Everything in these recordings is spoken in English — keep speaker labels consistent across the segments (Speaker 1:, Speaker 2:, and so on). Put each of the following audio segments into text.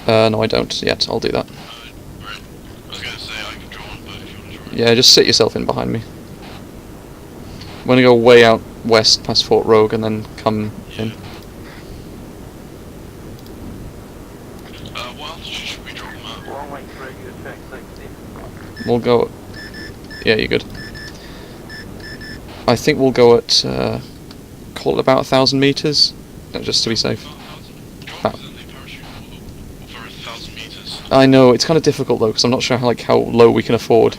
Speaker 1: No, I don't yet. I'll do that.
Speaker 2: Right. I was gonna say I can draw one, but if you want to draw it.
Speaker 1: Yeah, just sit yourself in behind me. I'm gonna go way out west past Fort Rogue and then come in.
Speaker 2: Yeah. What altitude should we drop them at?
Speaker 3: Long range radio check 60.
Speaker 1: We'll go. Yeah, you're good. I think we'll go at call it about 1,000 meters, just to be safe.
Speaker 2: About 1,000. Drop then they parachute over 1,000 meters.
Speaker 1: I know it's kind of difficult though, because I'm not sure how low we can afford.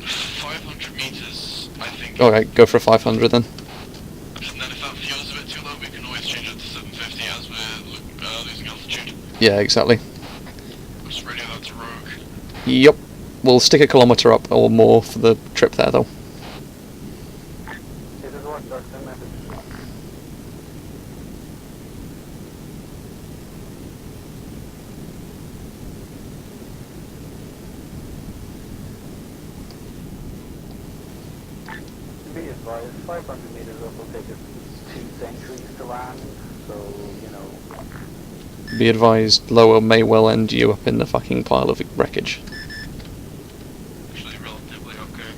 Speaker 2: 500 meters, I think.
Speaker 1: Alright, go for a 500 then.
Speaker 2: And then if that feels a bit too low, we can always change it to 750 as we're losing altitude.
Speaker 1: Yeah, exactly.
Speaker 2: Just radio that to Rogue.
Speaker 1: Yup. We'll stick a kilometre up or more for the trip there though.
Speaker 3: This is what Dr. Message. Be advised, 500 meters up will take us 2 centuries to land, so, you know.
Speaker 1: Be advised, lower may well end you up in the fucking pile of wreckage.
Speaker 2: Actually, relatively okay.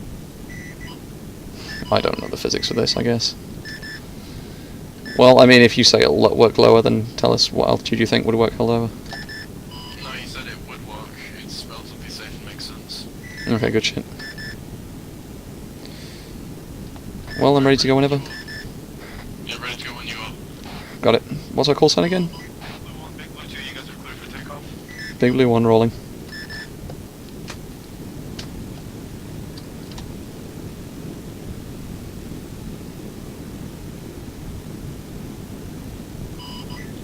Speaker 1: I don't know the physics of this, I guess. Well, I mean, if you say it'll work lower, then tell us what altitude you think would work lower.
Speaker 2: No, he said it would work. It's relatively safe and makes sense.
Speaker 1: Okay, good shit. Well, I'm ready to go whenever.
Speaker 2: Yeah, ready to go when you are.
Speaker 1: Got it. What's our call sign again?
Speaker 2: Blue 1, Big Blue 2, you guys are clear for takeoff.
Speaker 1: Big Blue 1 rolling.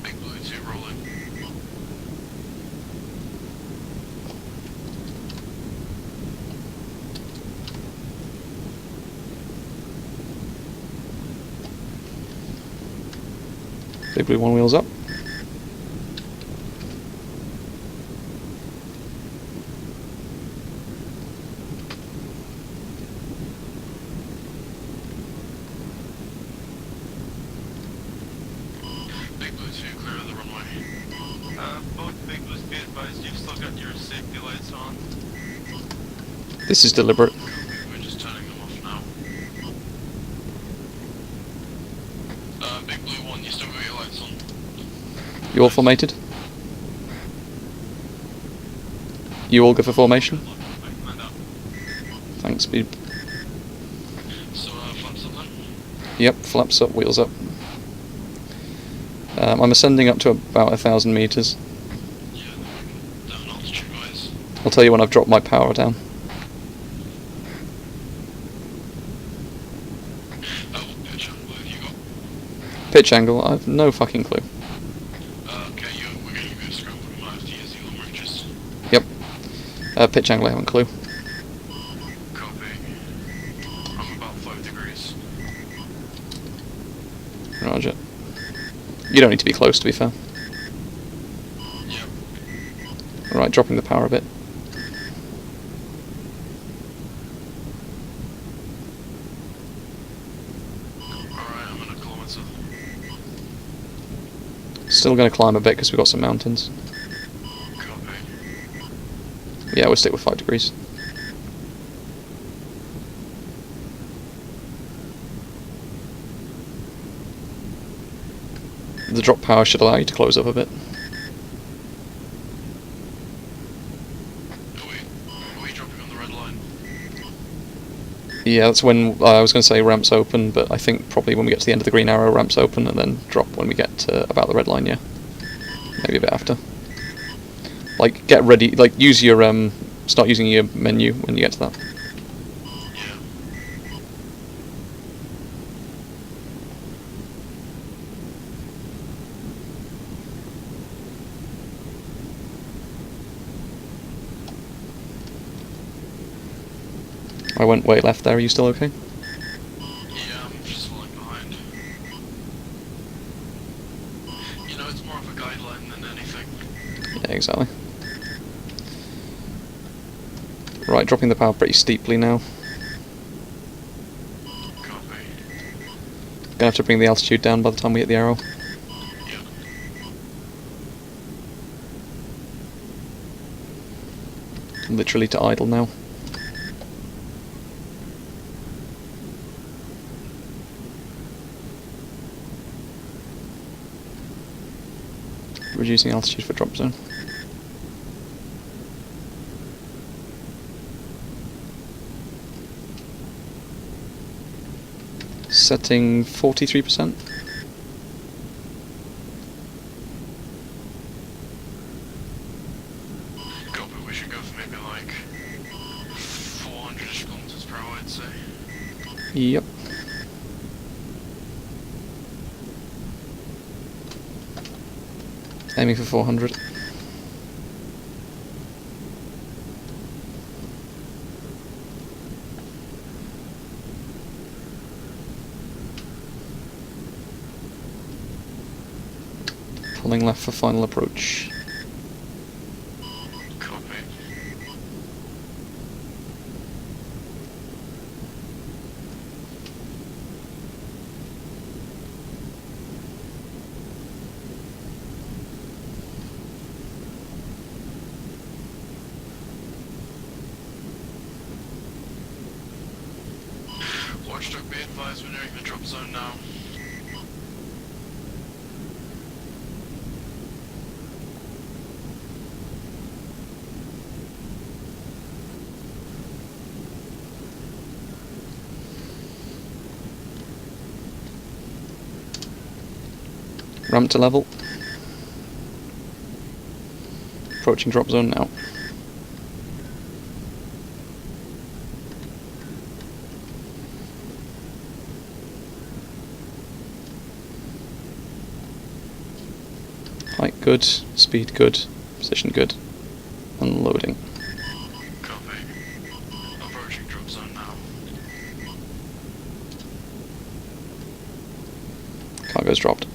Speaker 2: Big Blue 2 rolling.
Speaker 1: Big Blue 1 wheels up.
Speaker 2: Big Blue 2, clear of the runway. Both Big Blues, be advised, you've still got your safety lights on.
Speaker 1: This is deliberate.
Speaker 2: We're just turning them off now. Big Blue 1, you still got your lights on.
Speaker 1: You all formated? You all go for formation?
Speaker 2: Command out.
Speaker 1: Thanks, Beeb.
Speaker 2: So, flaps up then?
Speaker 1: Yep, flaps up, wheels up. I'm ascending up to about 1,000 meters.
Speaker 2: Yeah, down altitude wise.
Speaker 1: I'll tell you when I've dropped my power down.
Speaker 2: What pitch angle have you got?
Speaker 1: Pitch angle, I've no fucking clue.
Speaker 2: Okay, we're getting a good scope, we might have to use the long ranges.
Speaker 1: Yep. Pitch angle, I haven't a clue.
Speaker 2: Copy. I'm about 5 degrees.
Speaker 1: Roger. You don't need to be close, to be fair.
Speaker 2: Yep.
Speaker 1: Right, dropping the power a bit.
Speaker 2: Alright, I'm in a kilometre.
Speaker 1: Still going to climb a bit because we've got some mountains.
Speaker 2: Copy.
Speaker 1: Yeah, we'll stick with 5 degrees. The drop power should allow you to close up a bit.
Speaker 2: Are we dropping on the red line?
Speaker 1: Yeah, that's when I was going to say ramps open, but I think probably when we get to the end of the green arrow, ramps open, and then drop when we get to about the red line, yeah. Maybe a bit after. Like, get ready, like, use your, start using your menu when you get to that.
Speaker 2: Yeah.
Speaker 1: I went way left there, are you still okay?
Speaker 2: Yeah, I'm just falling behind. You know, it's more of a guideline than anything.
Speaker 1: Yeah, exactly. Right, dropping the power pretty steeply now.
Speaker 2: Copy.
Speaker 1: Gonna have to bring the altitude down by the time we hit the arrow.
Speaker 2: Yeah.
Speaker 1: literally to idle now. Reducing altitude for drop zone. Setting 43%.
Speaker 2: Copy, we should go for maybe like 400-ish kilometers per hour, I'd say.
Speaker 1: Yep. Aiming for 400. Pulling left for final approach.
Speaker 2: Copy. Watchdog, be advised, we're nearing the drop zone now.
Speaker 1: Ramp to level. Approaching drop zone now. Height good, speed good, position good. Unloading.
Speaker 2: Copy. Approaching drop zone now.
Speaker 1: Cargo's dropped.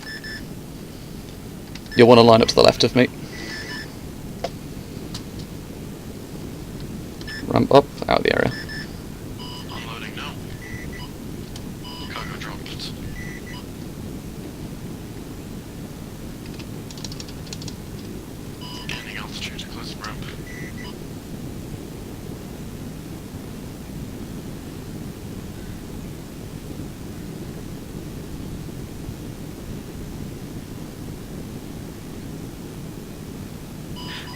Speaker 1: You'll want to line up to the left of me. Ramp up, out of the area.
Speaker 2: Unloading now. Cargo dropped. Gaining altitude to close the ramp.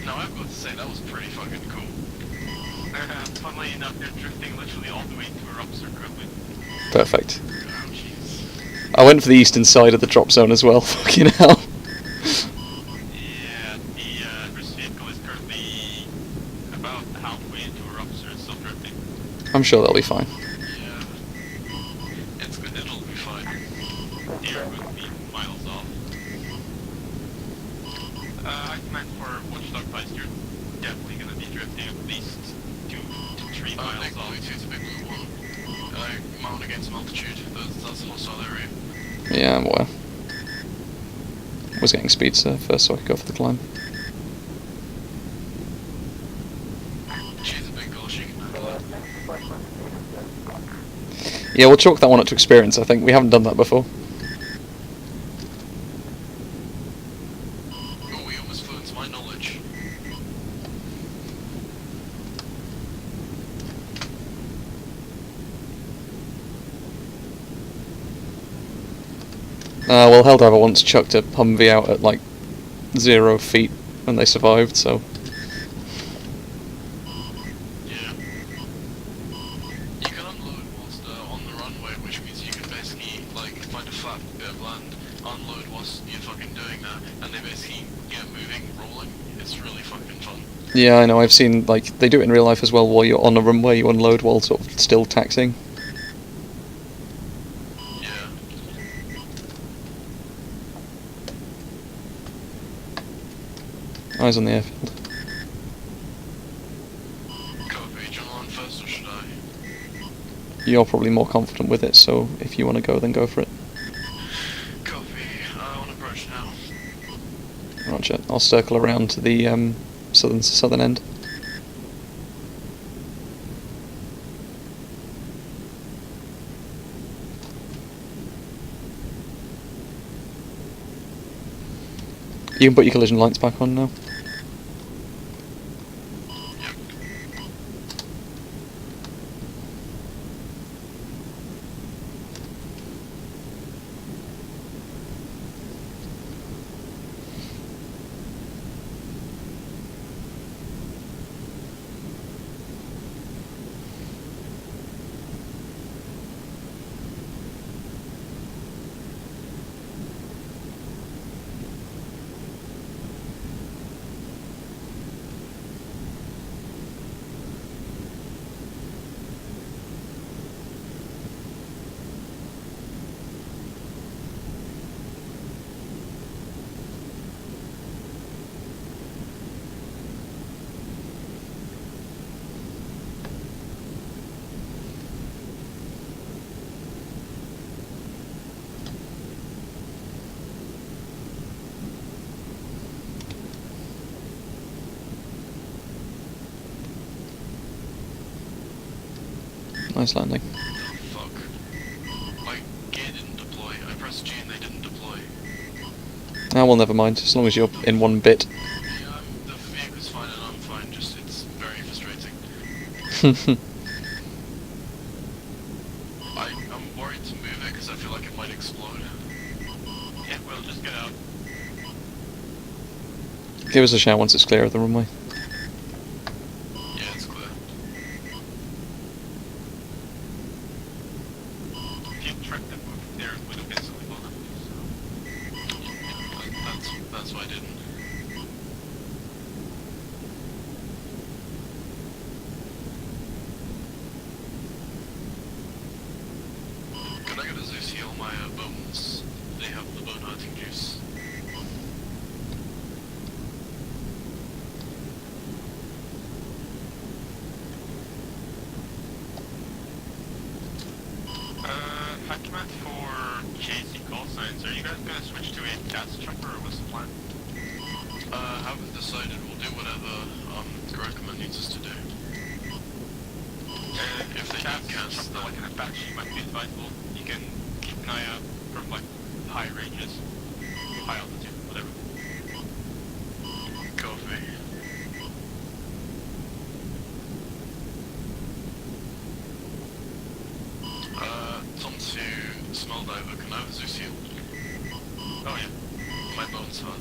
Speaker 2: No, I've got to say, that was pretty fucking cool. Funnily enough, they're drifting literally all the way to our circuitly.
Speaker 1: Perfect.
Speaker 2: Oh, jeez.
Speaker 1: I went for the eastern side of the drop zone as well, fucking hell.
Speaker 2: Yeah, the first vehicle is currently about halfway into our so it's still drifting.
Speaker 1: I'm sure they'll be fine.
Speaker 2: Yeah. It's good, it'll be fine. Air will be miles off. I meant for Watchdog Price, you're definitely gonna be drifting at least 2 to 3 miles off. It's a big blue one. Mount against some altitude, that's a hostile area.
Speaker 1: Yeah, I'm aware. Was getting speed first so I could go for the climb.
Speaker 2: She's a big girl, she can handle it.
Speaker 1: Yeah, we'll chalk that one up to experience, I think. We haven't done that before.
Speaker 2: Oh, we almost flew into my knowledge.
Speaker 1: Well, Helldiver once chucked a Humvee out at like 0 feet when they survived, so...
Speaker 2: Yeah. You can unload whilst on the runway, which means you can basically like find a flat bit of land, unload whilst you're fucking doing that, and they basically get moving, rolling. It's really fucking fun.
Speaker 1: Yeah, I know, I've seen, like, they do it in real life as well, while you're on a runway, you unload while sort of still taxiing.
Speaker 2: Yeah.
Speaker 1: Eyes on the airfield.
Speaker 2: Copy, do you want on first or should I?
Speaker 1: You're probably more confident with it, so if you want to go, then go for it.
Speaker 2: Copy, I want to approach now.
Speaker 1: Roger, I'll circle around to the southern end. You can put your collision lights back on now.
Speaker 2: Yep.
Speaker 1: Nice landing.
Speaker 2: Oh, fuck. My gear didn't deploy. I pressed G and they didn't deploy.
Speaker 1: Ah, well, never mind. As long as you're in one bit.
Speaker 2: Yeah, the vehicle's fine and I'm fine, just it's very frustrating. I'm worried to move it because I feel like it might explode. Yeah, well, just get out.
Speaker 1: Give us a shout once it's clear of the runway.
Speaker 2: Yeah, it's clear. If you tried to move there, it would have instantly blown up. So. That's why I didn't. Could I get a Zeus heal my bones? They have the bone hurting juice. High command for JC call signs. Are you guys gonna switch to a gas chopper or what's the plan? Haven't decided. We'll do whatever ground command needs us to do. If they gas chopper like an Apache might be advisable. You can keep an eye out from like high ranges, high altitude, whatever. Copy. Tom to smell diver, can I have a Zeus heal? Oh yeah, my bones hurt.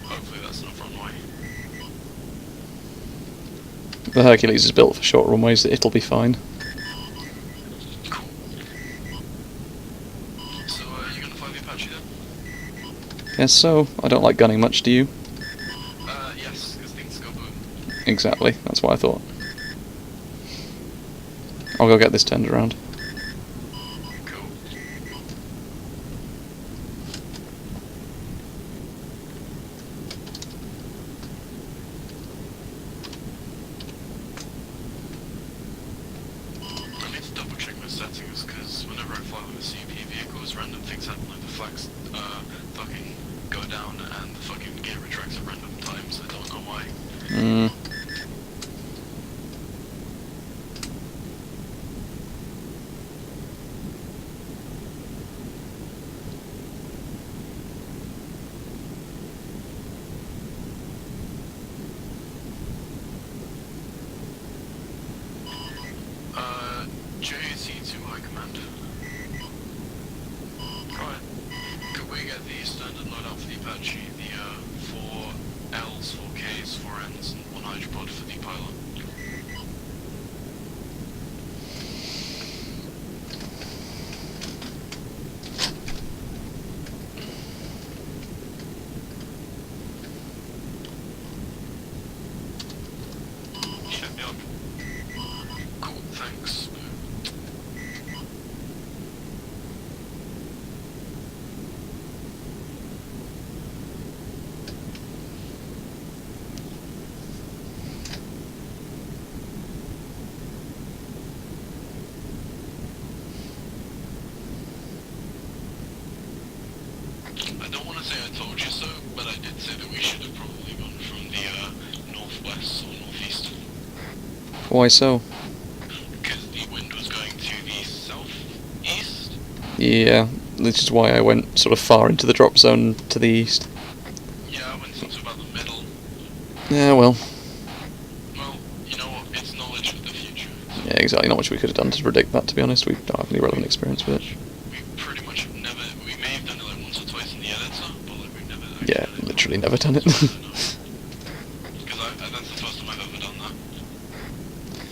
Speaker 2: Hopefully that's not runway.
Speaker 1: The Hercules is built for short runways, it'll be fine.
Speaker 2: Cool. So, you gonna fly the Apache then?
Speaker 1: Guess so. I don't like gunning much, do you?
Speaker 2: Yes, because things go boom.
Speaker 1: Exactly, that's what I thought. I'll go get this turned around.
Speaker 2: Cool. I need to double check my settings because whenever I fly with a CP vehicles, random things happen like the flags fucking go down and the fucking gear retracts at random times. I don't know why. JC to High Command. Alright. Could we get the standard loadout for the Apache? The 4 Ls, 4 Ks, 4 Ns, and 1 hydropod for the pylon? Should be up. Cool, thanks. I don't want to say I told you so, but I did say that we should have probably gone from the northwest or northeast.
Speaker 1: Why so?
Speaker 2: Because the wind was going to the southeast.
Speaker 1: Yeah, this is why I went sort of far into the drop zone to the east.
Speaker 2: Yeah, I went into about the middle.
Speaker 1: Yeah, well,
Speaker 2: Well, you know what? It's knowledge of the future.
Speaker 1: yeah, exactly. Not much we could have done to predict that, to be honest. We don't have any relevant experience with it.
Speaker 2: We pretty much have never. We may have done it like once or twice in the editor, but like we've never.
Speaker 1: Yeah, literally never done it.
Speaker 2: Because that's the first time I've ever done that.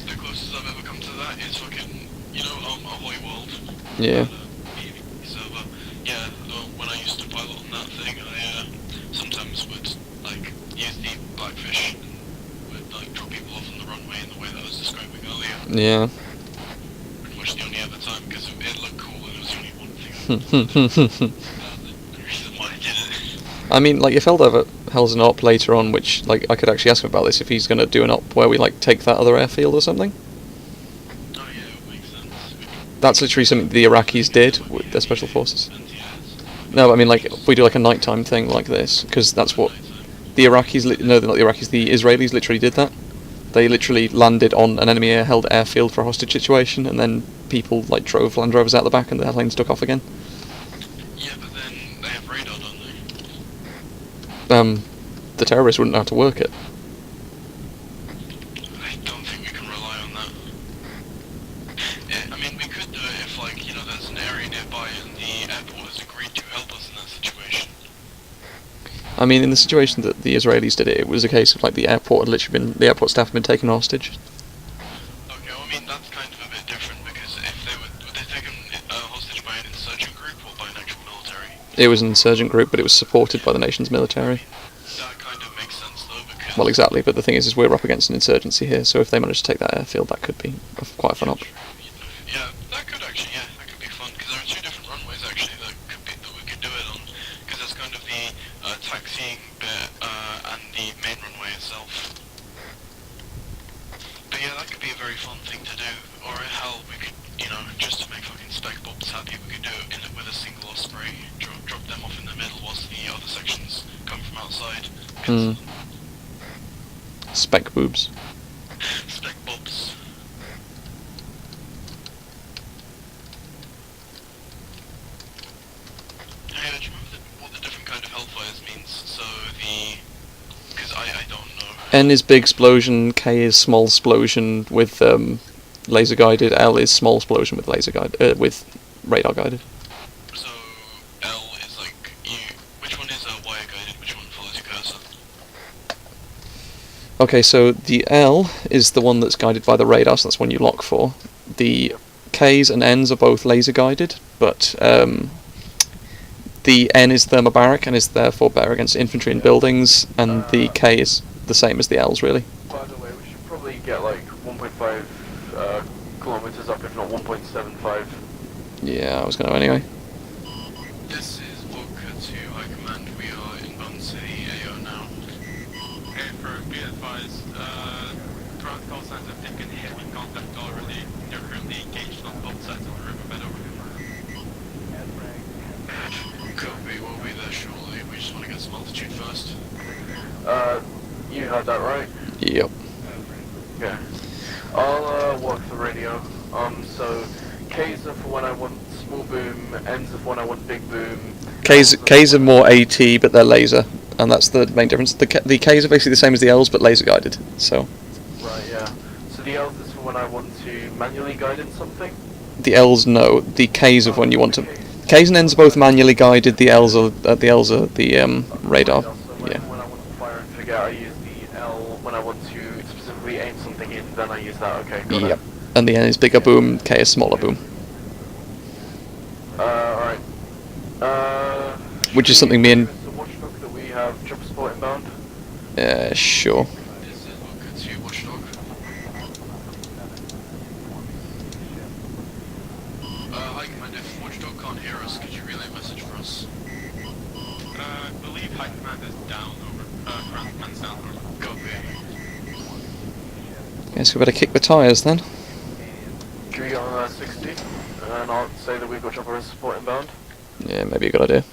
Speaker 2: The closest I've ever come to that is fucking, you know, Ahoy World.
Speaker 1: Yeah.
Speaker 2: Server. Yeah, when I used to pilot on that thing, I sometimes would like use the Blackfish and would like drop people off on the runway in the way that I was describing earlier.
Speaker 1: Yeah.
Speaker 2: Pretty much the only other time, because it looked cool and it was the only one thing. The reason why I did it.
Speaker 1: I mean, like, if Helldiver holds an op later on, which, like, I could actually ask him about this, if he's going to do an op where we, like, take that other airfield or something.
Speaker 2: Oh yeah, it makes sense.
Speaker 1: That's literally something the Iraqis did with their special forces.
Speaker 2: And yeah,
Speaker 1: No, I mean, like, if we do, like, a nighttime thing like this, because that's what the Iraqis... no, they're not the Iraqis, the Israelis literally did that. They literally landed on an enemy-held airfield for a hostage situation, and then people, like, drove Land Rovers out the back and the airplanes took off again.
Speaker 2: yeah, but then they have radar, don't they?
Speaker 1: The terrorists wouldn't know how to work it.
Speaker 2: I don't think we can rely on that. Yeah, I mean, we could do it if, like, you know, there's an area nearby and the airport has agreed to help us in that situation.
Speaker 1: I mean, in the situation that the Israelis did it, it was a case of, like, the airport the airport staff had been taken hostage.
Speaker 2: Okay, well, I mean, that's kind of a bit different because if were they taken hostage by an insurgent group or by an actual military?
Speaker 1: It was an insurgent group, but it was supported by the nation's military.
Speaker 2: That kind of makes sense though, because...
Speaker 1: Well, exactly, but the thing is we're up against an insurgency here, so if they manage to take that airfield, that could be quite a fun op.
Speaker 2: Yeah, that could actually, yeah, that could be fun, because there are two different runways actually that we could do it on, because there's kind of the taxiing bit and the main runway itself. But yeah, that could be a very fun thing to do, or hell, we could, you know, just to make fucking spec bobs happy, we could do it with a single Osprey, drop them off in the middle whilst the other sections come from outside.
Speaker 1: Spec boobs.
Speaker 2: Spec bobs. Hey, do you remember what the different kind of hellfires means? So because I don't know.
Speaker 1: N is big explosion, K is small explosion with laser guided, L is small explosion with laser guided, with radar guided.
Speaker 2: So L is like which one is wire guided? Which one follows your cursor?
Speaker 1: Okay, so the L is the one that's guided by the radar, so that's one you lock for. The K's and N's are both laser guided, but the N is thermobaric and is therefore better against infantry and buildings, and the K is the same as the L's, really.
Speaker 3: By the way, we should probably get like 1.5 kilometers up, if not 1.75.
Speaker 1: Yeah, I was going to anyway.
Speaker 2: This is Vodka to High Command. We are inbound to the AO now.
Speaker 4: Okay, for be advised, ground call signs have taken hit with contact already. They're currently engaged on both sides of the riverbed over here.
Speaker 2: Copy, we'll be there shortly. We just want to get some altitude first.
Speaker 3: You heard that right?
Speaker 1: Yep.
Speaker 3: Okay. I'll walk the radio. So K's are for when I want small boom, N's are for when I want big boom.
Speaker 1: K's are more AT, but they're laser, and that's the main difference. The K's are basically the same as the L's, but laser guided. So.
Speaker 3: Right, yeah. So the L's is for when I want to manually guide in something?
Speaker 1: The L's no. The K's are when you want to. K's and N's are both manually guided. The L's are the radar.
Speaker 3: So
Speaker 1: Yeah.
Speaker 3: when I want to fire and forget, I use the L. When I want to specifically aim something in, then I use that. Okay, got
Speaker 1: Yep.
Speaker 3: it.
Speaker 1: And the N is bigger boom. K is smaller boom.
Speaker 3: Alright.
Speaker 1: Which is something me and
Speaker 3: The watchdog that we have jump support inbound.
Speaker 1: sure.
Speaker 2: This is Vodka to Watchdog. High Command, if Watchdog can't hear us, could you relay a message for us?
Speaker 4: I believe High Command is down over. Ground Command's down over.
Speaker 2: Copy.
Speaker 1: Guess we better kick the tyres then.
Speaker 3: Should we get on 60? And I'll say that we've got jumper support inbound.
Speaker 1: Yeah, maybe a good idea.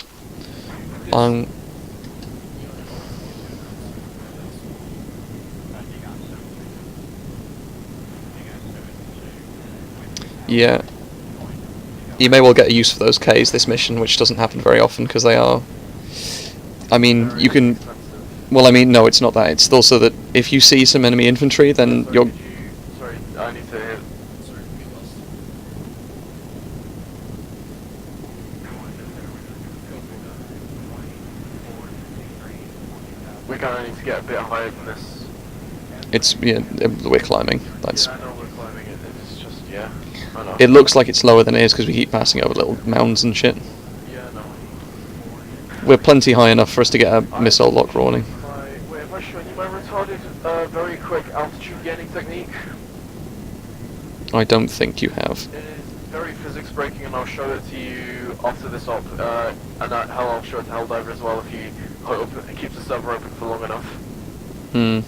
Speaker 1: Yeah. You may well get a use for those Ks this mission, which doesn't happen very often because they are. I mean, you can. Well, I mean, no, it's not that. It's also that if you see some enemy infantry, then
Speaker 3: Sorry,
Speaker 1: you're.
Speaker 3: Sorry, I need to hit. We kind of need to get a bit higher than this.
Speaker 1: It's we're climbing. That's.
Speaker 3: Yeah, I know we're climbing it. It's just I know.
Speaker 1: It looks like it's lower than it is because we keep passing over little mounds and shit.
Speaker 3: Yeah, no.
Speaker 1: We're plenty high enough for us to get a missile lock rolling.
Speaker 3: Wait, have I shown you my retarded, very quick altitude gaining technique?
Speaker 1: I don't think you have.
Speaker 3: It is very physics breaking, and I'll show it to you after this op. And I'll show it to Helldiver as well if you keep the server open for long enough.
Speaker 1: Hmm.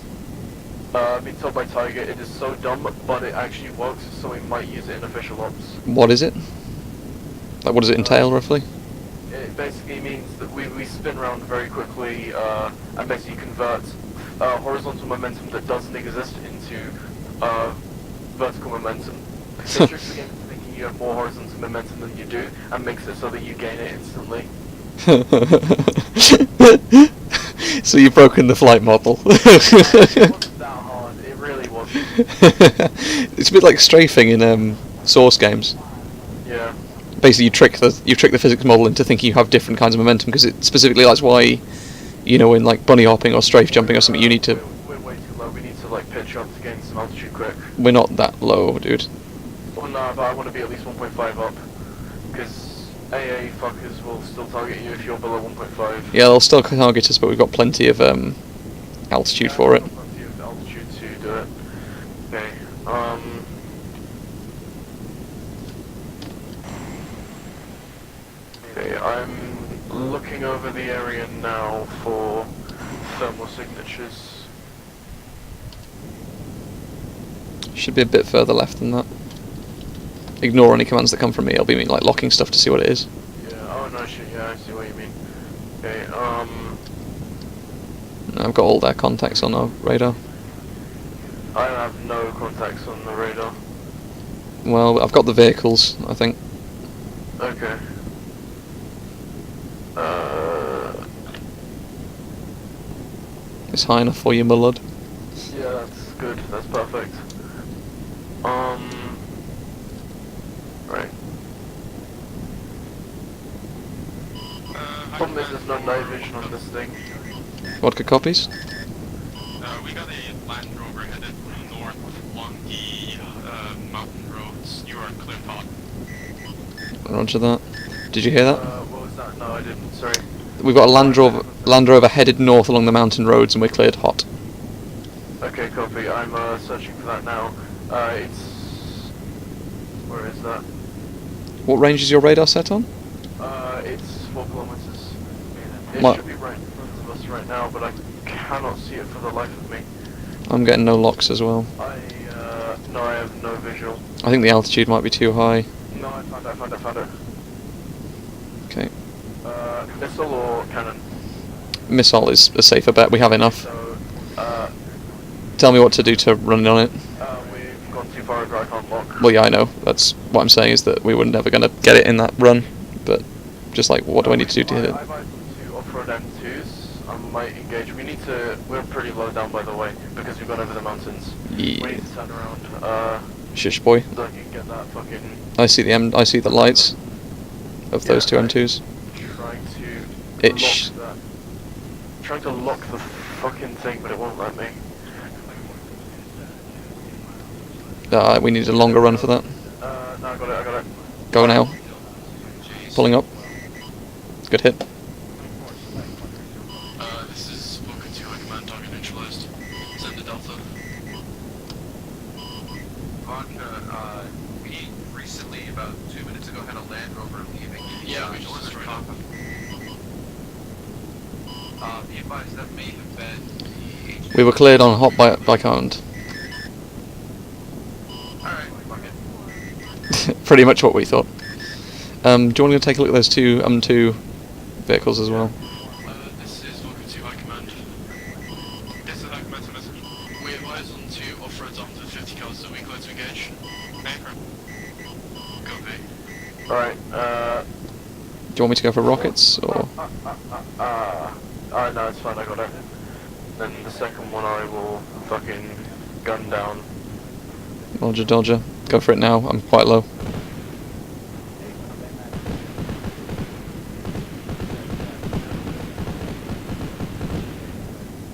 Speaker 3: I've been told by Tiger it is so dumb, but it actually works, so we might use it in official ops.
Speaker 1: What is it? Like, what does it entail, roughly?
Speaker 3: It basically means that we spin around very quickly and basically convert horizontal momentum that doesn't exist into vertical momentum. So it tricks the game into thinking you have more horizontal momentum than you do, and makes it so that you gain it instantly.
Speaker 1: So you've broken the flight model.
Speaker 3: It wasn't that hard, it really wasn't.
Speaker 1: It's a bit like strafing in Source games.
Speaker 3: Yeah.
Speaker 1: Basically, you trick the physics model into thinking you have different kinds of momentum, because it specifically that's why, you know, in like bunny hopping or strafe jumping or something, you need to.
Speaker 3: We're way too low, we need to like pitch up to gain some altitude quick.
Speaker 1: We're not that low, dude.
Speaker 3: Well, no, but I want to be at least 1.5 up, because AA fuckers will still target you if you're below 1.5.
Speaker 1: Yeah, they'll still target us, but we've got plenty of altitude for it.
Speaker 3: Plenty of altitude to do it. Okay. Okay, I'm looking over the area now for thermal signatures.
Speaker 1: Should be a bit further left than that. Ignore any commands that come from me. I'll be like locking stuff to see what it is.
Speaker 3: Yeah. Oh no, shit. Yeah, I see what you mean. Okay.
Speaker 1: I've got all their contacts on our radar.
Speaker 3: I have no contacts on the radar.
Speaker 1: Well, I've got the vehicles, I think.
Speaker 3: Okay.
Speaker 1: It's high enough for you, my lord.
Speaker 3: Yeah, that's good. That's perfect. Right. Problem is there's no night vision on this thing.
Speaker 1: Vodka copies?
Speaker 4: We got a Land Rover headed north along the mountain roads. You are clear hot.
Speaker 1: Roger that. Did you hear that?
Speaker 3: What was that? No, I didn't. Sorry.
Speaker 1: We've got a Land Rover headed north along the mountain roads, and we're cleared hot.
Speaker 3: Okay, copy. I'm searching for that now. Where is that?
Speaker 1: What range is your radar set on?
Speaker 3: It's 4 kilometers. It
Speaker 1: What?
Speaker 3: should be right in front of us right now, but I cannot see it for the life of me.
Speaker 1: I'm getting no locks as well.
Speaker 3: No, I have no visual.
Speaker 1: I think the altitude might be too high.
Speaker 3: No, I found it.
Speaker 1: Okay.
Speaker 3: Missile or cannon?
Speaker 1: Missile is a safer bet. We have enough.
Speaker 3: So,
Speaker 1: Tell me what to do to run on it.
Speaker 3: we've gone too far ago, I can't lock.
Speaker 1: Well, yeah, I know. That's what I'm saying, is that we were never going to get it in that run. But just like, what do I need to do to hit it?
Speaker 3: I've asked them to off-road M2s. I might engage. We're pretty low down, by the way, because we've gone over the mountains.
Speaker 1: Yeah.
Speaker 3: We need to turn around,
Speaker 1: Shush, boy.
Speaker 3: so I can get that fucking...
Speaker 1: I see the lights of those two M2s.
Speaker 3: Trying to lock the fucking thing, but it won't let me.
Speaker 1: We need a longer run for that.
Speaker 3: No, I got it.
Speaker 1: Go now. Pulling up. Good hit.
Speaker 2: This is Vulcan 2 High Command, target neutralized. Send to Delta.
Speaker 5: Vodka, we recently, about 2 minutes ago, had a Land Rover leaving.
Speaker 2: Yeah, we just destroyed it.
Speaker 5: Be advised, that may have been the
Speaker 1: We were cleared on hot by command.
Speaker 5: Alright, fuck it.
Speaker 1: Pretty much what we thought. Do you want to take a look at those two M2 vehicles as well?
Speaker 2: This is Vulcan 2 High Command.
Speaker 4: This is High Command message.
Speaker 2: We advise on 2 off-roads up to 50 cars, so we clear to engage.
Speaker 4: Anchor.
Speaker 2: Copy.
Speaker 3: Alright,
Speaker 1: Do you want me to go for rockets, or...?
Speaker 3: no, it's fine, I got it. Then the second one I will fucking gun down.
Speaker 1: Roger, Dodger. Go for it now. I'm quite low.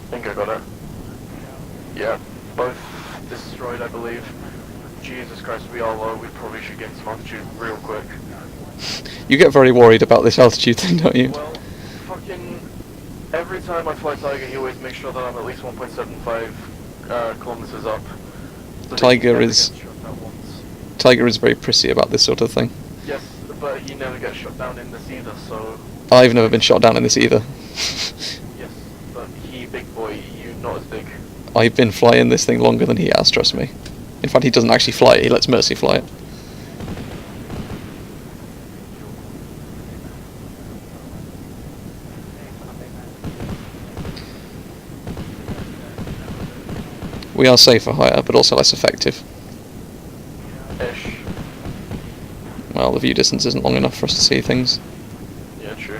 Speaker 3: I think I got it. Yeah, both destroyed, I believe. Jesus Christ, we are low. We probably should get some altitude real quick.
Speaker 1: You get very worried about this altitude thing, don't you?
Speaker 3: Well, fucking every time I fly Tiger, he always makes sure that I'm at least 1.75 kilometers up. So that
Speaker 1: Tiger
Speaker 3: he never
Speaker 1: is-
Speaker 3: gets shot at once.
Speaker 1: Tiger is very prissy about this sort of thing.
Speaker 3: Yes, but he never gets shot down in this either, so...
Speaker 1: I've never been shot down in this either.
Speaker 3: Yes, but he, big boy, you not as big.
Speaker 1: I've been flying this thing longer than he has, trust me. In fact, he doesn't actually fly it, he lets Mercy fly it. We are safer higher, but also less effective.
Speaker 3: Ish.
Speaker 1: Well, the view distance isn't long enough for us to see things.
Speaker 3: Yeah, true.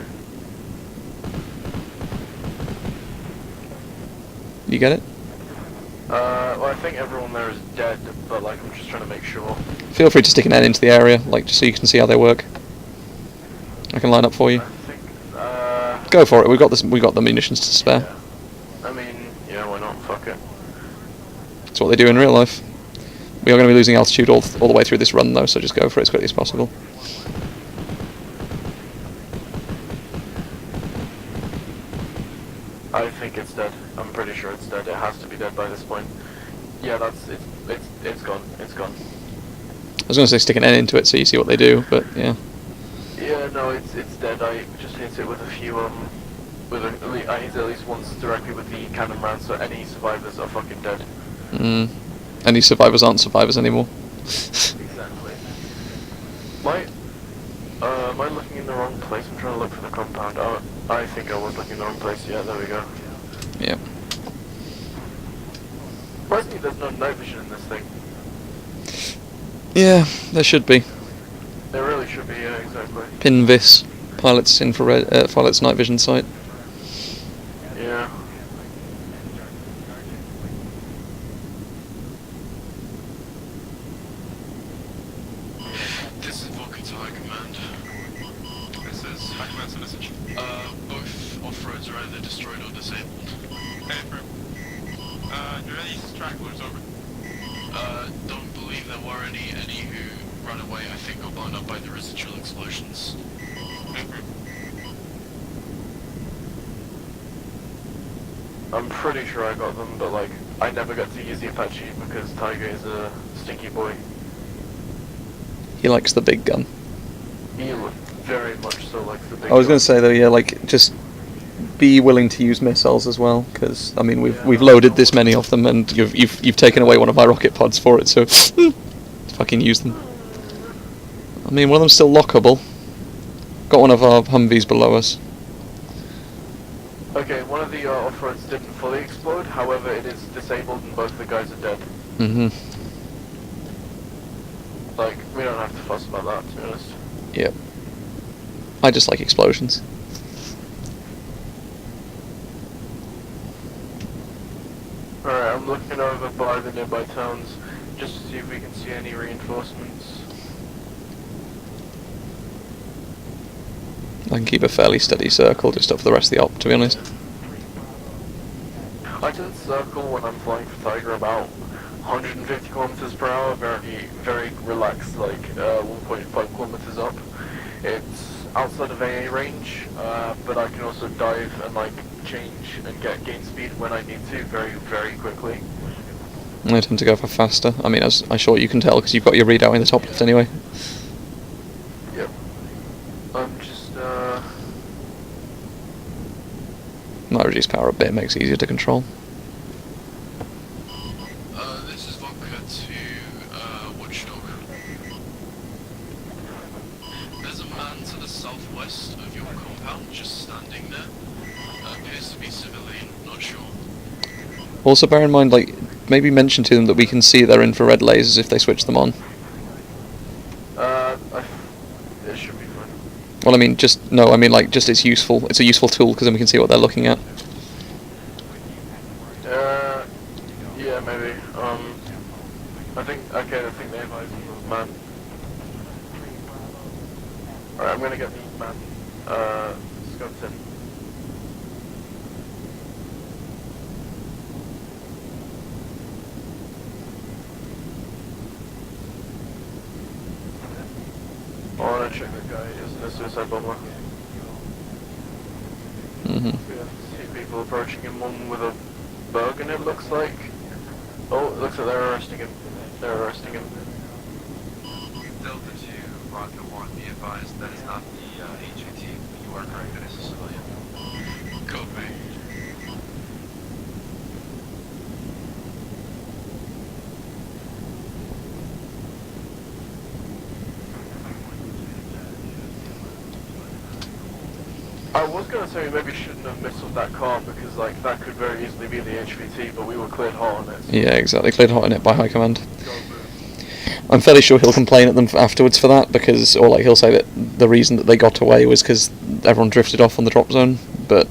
Speaker 1: You get it?
Speaker 3: Well, I think everyone there is dead, but like, I'm just trying to make sure.
Speaker 1: Feel free to stick an N into the area, like, just so you can see how they work. I can line up for you.
Speaker 3: I think,
Speaker 1: Go for it, we've got the munitions to spare.
Speaker 3: yeah. I mean, yeah, why not? Fuck it.
Speaker 1: That's what they do in real life. We are going to be losing altitude all the way through this run though, so just go for it as quickly as possible.
Speaker 3: I think it's dead. I'm pretty sure it's dead. It has to be dead by this point. Yeah, it's gone. It's gone.
Speaker 1: I was going to say stick an N into it so you see what they do, but yeah.
Speaker 3: Yeah, no, it's dead. I just hit it with a few I hit it at least once directly with the cannon round, so any survivors are fucking dead.
Speaker 1: Any survivors aren't survivors anymore.
Speaker 3: Exactly. Am I looking in the wrong place? I'm trying to look for the compound. Oh, I think I was looking in the wrong place. Yeah, there we go.
Speaker 1: Yeah.
Speaker 3: Surprised me there's no night vision in this thing.
Speaker 1: Yeah, there should be.
Speaker 3: There really should be, yeah, exactly.
Speaker 1: Pinvis, pilot's infrared, pilot's night vision sight.
Speaker 3: Yeah.
Speaker 2: This is Vodka Tower Command.
Speaker 4: This is High Command's message.
Speaker 2: Both off-roads are either destroyed or disabled.
Speaker 4: Affirm. Do any stragglers over?
Speaker 2: Don't believe there were any who ran away. I think got blown up by the residual explosions.
Speaker 4: Affirm.
Speaker 3: I'm pretty sure I got them, but like, I never got to use the Apache because Tiger is a stinky boy.
Speaker 1: He likes the big gun.
Speaker 3: He very much so likes the big
Speaker 1: I was going
Speaker 3: gun.
Speaker 1: to say though, yeah, like just be willing to use missiles as well, because I mean we've
Speaker 3: Yeah,
Speaker 1: loaded this many of them, and you've taken away one of my rocket pods for it, so fucking use them. I mean, one of them's still lockable. Got one of our Humvees below us.
Speaker 3: Okay, one of the off-roads didn't fully explode, however it is disabled and both the guys are dead. Like, we don't have to fuss about that, to be honest.
Speaker 1: Yep. I just like explosions.
Speaker 3: Alright, I'm looking over by the nearby towns, just to see if we can see any reinforcements.
Speaker 1: I can keep a fairly steady circle just up for the rest of the op, to be honest.
Speaker 3: I can circle when I'm flying for Tiger about 150 kilometers per hour, very relaxed, like 1.5 kilometers up. It's outside of AA range, but I can also dive and like change and gain speed when I need to very quickly.
Speaker 1: I tend to go for faster. I mean, as I'm sure you can tell, because you've got your readout in the top left anyway.
Speaker 3: Yep. I'm just
Speaker 1: Might reduce power a bit, makes it easier to control.
Speaker 2: This is Vodka to Watchdog. There's a man to the southwest of your compound, just standing there. Appears to be civilian, not sure.
Speaker 1: Also bear in mind, like, maybe mention to them that we can see their infrared lasers if they switch them on.
Speaker 3: it should be fine.
Speaker 1: Well, I mean, just it's useful. It's a useful tool because then we can see what they're looking at.
Speaker 3: Yeah, maybe. I think they have eyes on the man. Alright, I'm gonna get the man, scoped in. I wanna check that guy isn't a suicide bomber. We have two people approaching him, one with a Bergen it looks like. Oh, it looks like they're arresting him. They're arresting him.
Speaker 5: Delta 2, Vodka 1, be advised, that is not the HVT. You are correct, it is a civilian.
Speaker 2: Copy.
Speaker 3: I was gonna say we maybe shouldn't have missiled that car because like that could very easily be the HVT, but we were cleared hot on it. So
Speaker 1: Yeah, exactly. Cleared hot on it by High Command.
Speaker 3: go move.
Speaker 1: I'm fairly sure he'll complain at them afterwards for that, because, or like he'll say that the reason that they got away was because everyone drifted off on the drop zone, but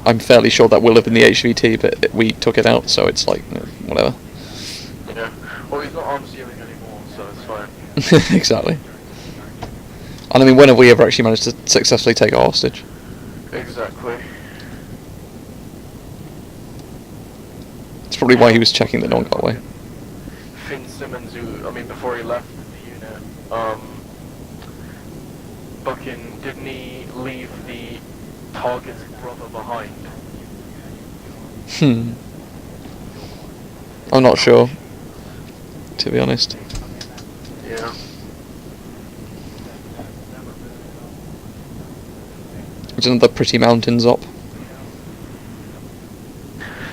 Speaker 1: I'm fairly sure that will have been the HVT, but we took it out, so it's like, whatever.
Speaker 3: Yeah. Well, he's not arms dealing anymore, so it's fine.
Speaker 1: Exactly. And I mean, when have we ever actually managed to successfully take a hostage?
Speaker 3: Exactly.
Speaker 1: It's probably why he was checking that no one got away.
Speaker 3: Finn Simmons, who, I mean, before he left the unit, fucking, didn't he leave the target's brother behind?
Speaker 1: I'm not sure, to be honest.
Speaker 3: Yeah.
Speaker 1: It's another pretty mountains op.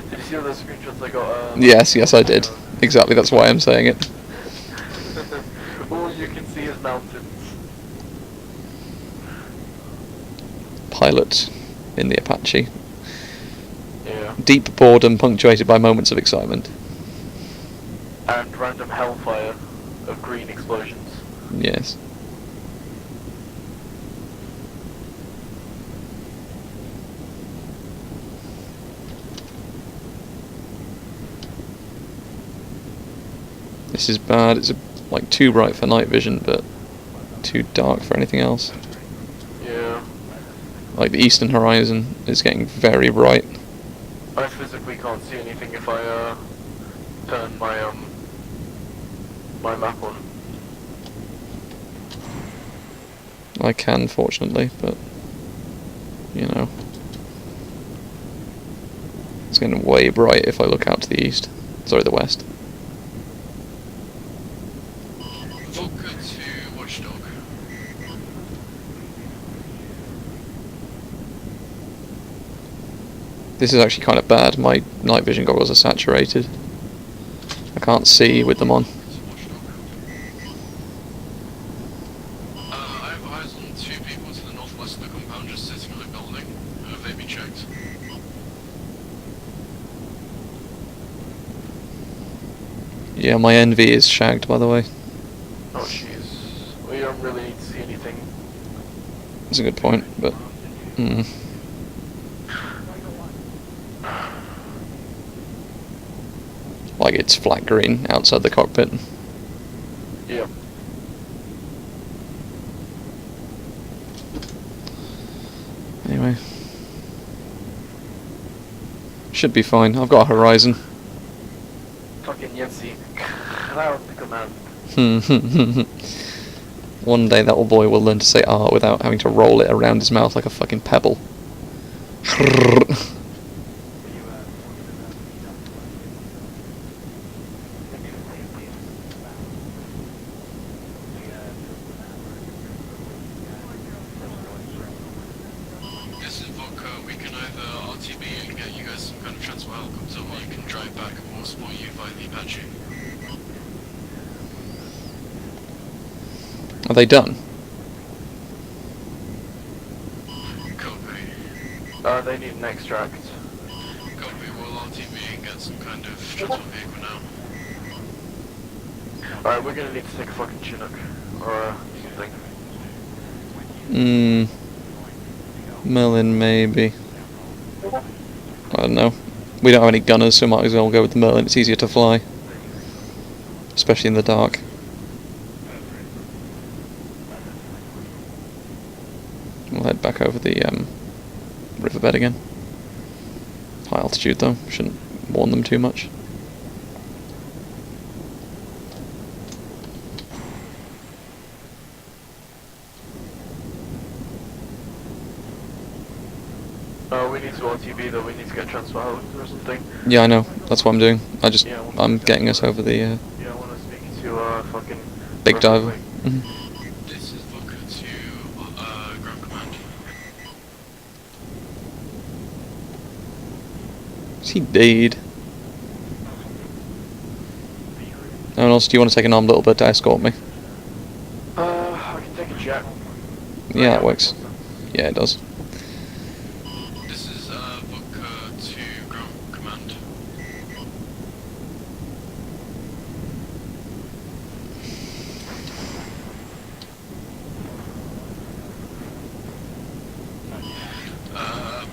Speaker 3: Did you see all those screenshots I got?
Speaker 1: Yes, I did. Exactly, that's why I'm saying it.
Speaker 3: All you can see is mountains.
Speaker 1: Pilot in the Apache.
Speaker 3: Yeah.
Speaker 1: Deep boredom punctuated by moments of excitement.
Speaker 3: And random hellfire of green explosions.
Speaker 1: Yes. This is bad. It's like too bright for night vision, but too dark for anything else.
Speaker 3: Yeah.
Speaker 1: Like the eastern horizon is getting very bright.
Speaker 3: I physically can't see anything if I turn my my map on.
Speaker 1: I can, fortunately, but you know, it's getting way bright if I look out to the east. Sorry, the west.
Speaker 2: Vodka to Watchdog.
Speaker 1: This is actually kind of bad. My night vision goggles are saturated. I can't see with them on.
Speaker 2: I have eyes on two people to the northwest of the compound just sitting on a building. Have they been checked?
Speaker 1: Yeah, my NV is shagged, by the way.
Speaker 3: Oh jeez. We don't really need to see anything.
Speaker 1: That's a good point, but... Like, it's flat green outside the cockpit.
Speaker 3: Yep.
Speaker 1: Anyway. Should be fine. I've got a horizon.
Speaker 3: Fucking Yancy. Cloud command.
Speaker 1: One day that old boy will learn to say R without having to roll it around his mouth like a fucking pebble.
Speaker 2: This is Vodka. We can either RTB and get you guys some kind of transfer helicopter, or you can drive back and we'll support you via the Apache.
Speaker 1: Are they done?
Speaker 2: Copy.
Speaker 3: They need an extract.
Speaker 2: Copy. We'll RTB and get some kind of transport vehicle now.
Speaker 3: Alright, we're gonna need to take a fucking Chinook. Or something.
Speaker 1: Merlin, maybe. I don't know. We don't have any gunners, so might as well go with the Merlin. It's easier to fly. Especially in the dark. We'll head back over the riverbed again. High altitude though, shouldn't warn them too much.
Speaker 3: We need to RTB though, we need to get transfer helicopter or something.
Speaker 1: Yeah, I know. That's what I'm doing.
Speaker 3: Yeah,
Speaker 1: I'm getting us over the
Speaker 3: Yeah, I wanna speak to fucking
Speaker 1: big diver.
Speaker 3: perfectly.
Speaker 1: Mhm.
Speaker 2: This is Booker to ground command.
Speaker 1: Is he dead? Anyone else, do you want to take an armed little bird to escort me?
Speaker 3: I can take a jet.
Speaker 1: Yeah, that works. Yeah, it does.
Speaker 2: This is Booker to ground command.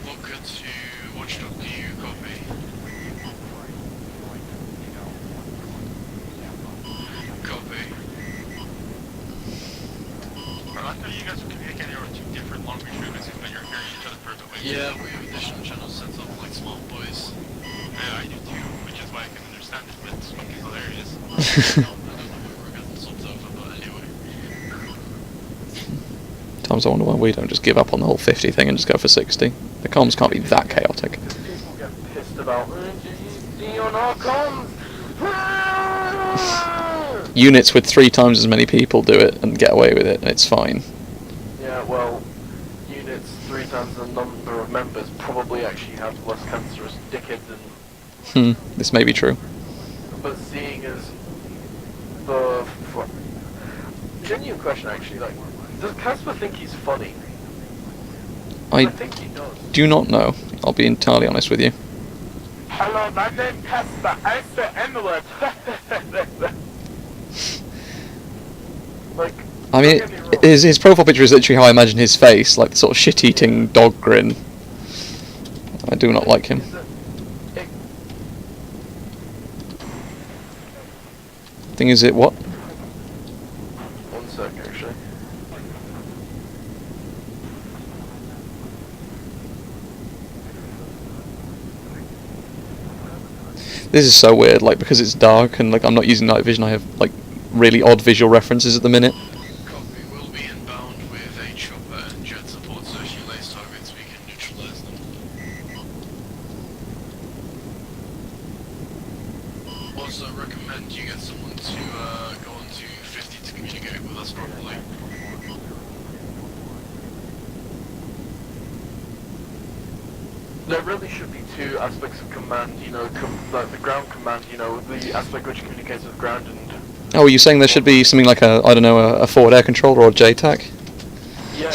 Speaker 2: Booker to Watchdog, do you copy? Copy.
Speaker 4: Well, I thought you guys were communicating over two different language units, but you're hearing each other perfectly.
Speaker 2: Yeah, we have additional channels set up like small boys.
Speaker 4: Yeah, I do too, which is why I can understand it, but it's fucking hilarious.
Speaker 2: I don't know where we're getting subs over, but anyway.
Speaker 1: Times I wonder why we don't just give up on the whole 50 thing and just go for 60. The comms can't be that chaotic.
Speaker 3: Because people get pissed about, on our comms!
Speaker 1: Units with 3 times as many people do it and get away with it, and it's fine.
Speaker 3: Yeah, well, units 3 times the number of members probably actually have less cancerous dickheads than.
Speaker 1: This may be true.
Speaker 3: But seeing as the genuine question actually, like, does Casper think he's funny? I
Speaker 1: I
Speaker 3: think he does.
Speaker 1: do not know. I'll be entirely honest with you.
Speaker 3: Hello, my name's Casper. I say N-word. Like,
Speaker 1: I mean,
Speaker 3: don't get me wrong.
Speaker 1: his profile picture is literally how I imagine his face, like the sort of shit-eating dog grin. I do not like him.
Speaker 3: Is it-
Speaker 1: Thing is, it what?
Speaker 3: One sec, actually.
Speaker 1: This is so weird, like, because it's dark and, like, I'm not using night vision, I have, like, really odd visual references at the minute.
Speaker 2: Copy, we'll be inbound with a chopper and jet support, so if you lace targets, we can neutralize them. Also, recommend you get someone to go on to 50 to communicate with us properly.
Speaker 3: There really should be 2 aspects of command, you know, like the ground command, you know, the aspect which communicates with ground and...
Speaker 1: Oh, are you saying there should be something like a, I don't know, a forward air controller or a JTAC?
Speaker 3: Yeah,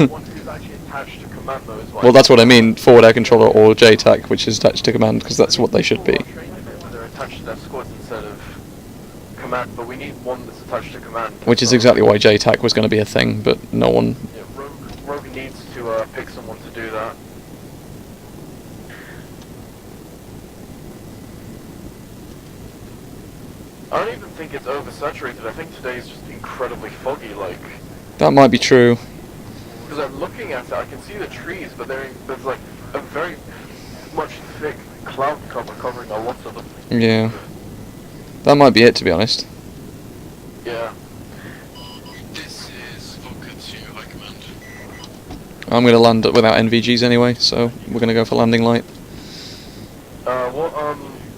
Speaker 3: one who's actually attached to command though is what
Speaker 1: Well, that's what I mean, forward air controller or JTAC, which is attached to command, because that's what they should be.
Speaker 3: They're attached to their squads instead of command, but we need one that's attached to command.
Speaker 1: Which is
Speaker 3: So,
Speaker 1: exactly why JTAC was going to be a thing, but no one...
Speaker 3: Yeah, Rogue needs to pick someone to do that. I don't even think it's oversaturated. I think today is just incredibly foggy, like...
Speaker 1: That might be true.
Speaker 3: Because I'm looking at it, I can see the trees, but there's like a very much thick cloud cover covering a lot of them.
Speaker 1: Yeah. That might be it, to be honest.
Speaker 3: Yeah.
Speaker 2: This is Vodka to High Command.
Speaker 1: I'm going to land up without NVGs anyway, so we're going to go for landing light.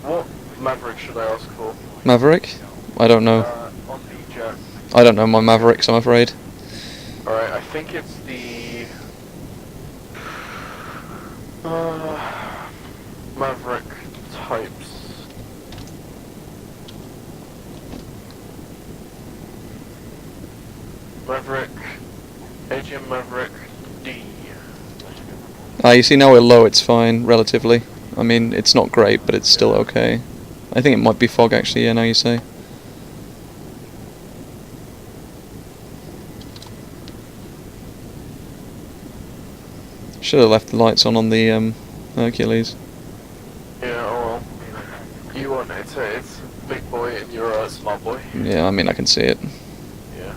Speaker 3: What Maverick should I ask for?
Speaker 1: Maverick? I don't know.
Speaker 3: On the jet.
Speaker 1: I don't know my Mavericks, I'm afraid.
Speaker 3: Alright, I think it's the... Maverick types. Maverick... AGM Maverick D.
Speaker 1: You see, now we're low, it's fine, relatively. I mean, it's not great, but it's still okay. I think it might be fog, actually, yeah, now you say. Should have left the lights on the Hercules.
Speaker 3: Yeah, oh well. You want it, it's big boy and you're a smart boy.
Speaker 1: Yeah, I mean, I can see it.
Speaker 3: Yeah.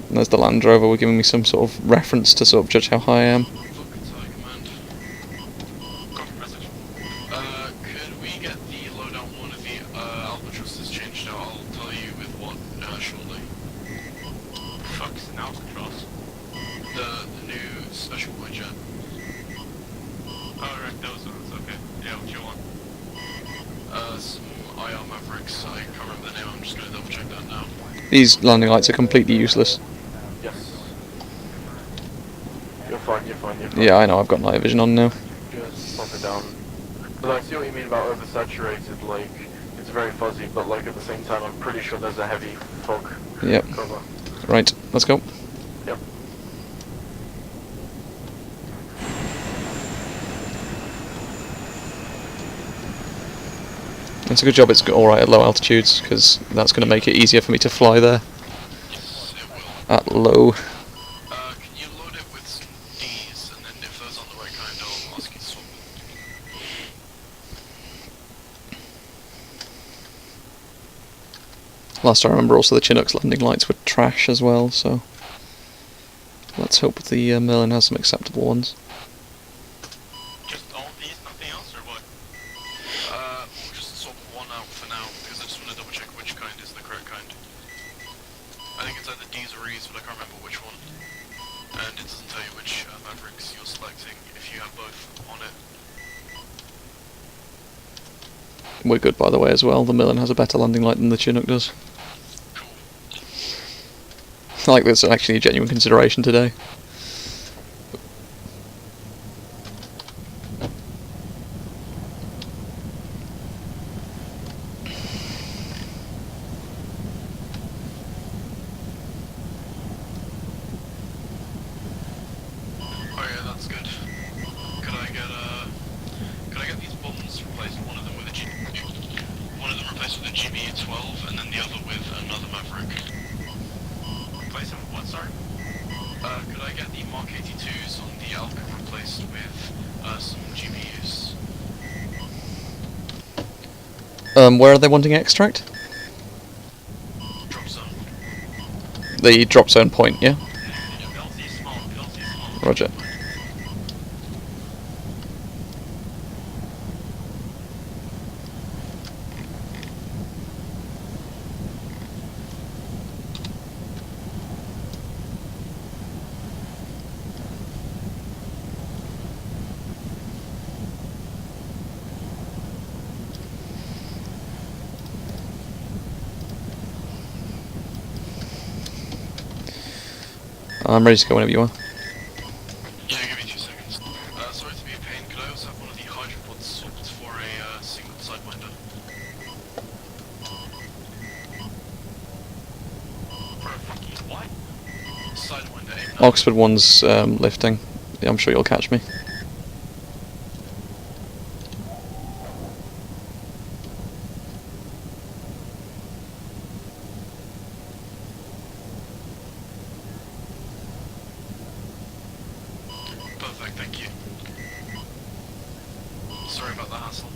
Speaker 1: And there's the Land Rover, we're giving me some sort of reference to sort of judge how high I am.
Speaker 2: Vodka to High Command.
Speaker 4: Copy message.
Speaker 2: Could we get the loadout on one of the Albatrosses changed out? I'll tell you with what shortly.
Speaker 4: Fuck's an albatross.
Speaker 2: The new special boy jet.
Speaker 4: Oh, right, those ones, okay. Yeah, what you want?
Speaker 2: Some IR Mavericks, I can't remember the name, I'm just gonna double check that now.
Speaker 1: These landing lights are completely useless.
Speaker 3: Yes. You're fine, you're fine, you're fine.
Speaker 1: Yeah, I know, I've got night vision on now.
Speaker 3: Just pop it down. But I see what you mean about oversaturated, like, it's very fuzzy, but like at the same time I'm pretty sure there's a heavy fog
Speaker 1: Yep.
Speaker 3: cover.
Speaker 1: Right, let's go.
Speaker 3: Yep.
Speaker 1: It's a good job it's alright at low altitudes, because that's going to make it easier for me to fly there
Speaker 2: Yes, it will.
Speaker 1: at low.
Speaker 2: Can you load it with some D's, and then if those aren't the right kind, I'll ask you to swap them.
Speaker 1: Last I remember also the Chinook's landing lights were trash as well, so let's hope the Merlin has some acceptable ones.
Speaker 4: Just all these, nothing else, or what?
Speaker 2: We'll just swap one out for now, because I just want to double check which kind is the correct kind. I think it's either D's or E's, but I can't remember which one. And it doesn't tell you which Mavericks you're selecting if you have both on it.
Speaker 1: We're good, by the way, as well. The Merlin has a better landing light than the Chinook does. I like there's actually a genuine consideration today.
Speaker 2: Oh yeah, that's good. Could I get these buttons replaced? One of them replaced with a GB12, and then the other with another Maverick.
Speaker 4: Replace them with what, sorry?
Speaker 2: Could I get the Mark 82s on the Alcon replaced with some GPUs?
Speaker 1: Where are they wanting extract?
Speaker 2: Drop zone.
Speaker 1: The drop zone point, yeah?
Speaker 4: LZ small, LZ small.
Speaker 1: Roger. I'm ready to go whenever you are.
Speaker 2: Yeah, give me 2 seconds. Sorry to be a pain, could I also have one of the hydropods swapped for a single sidewinder?
Speaker 4: For a fucking what?
Speaker 2: Sidewinder, 8
Speaker 1: Oxford one's lifting. Yeah, I'm sure you'll catch me.
Speaker 2: Perfect, thank you. Sorry about the hassle.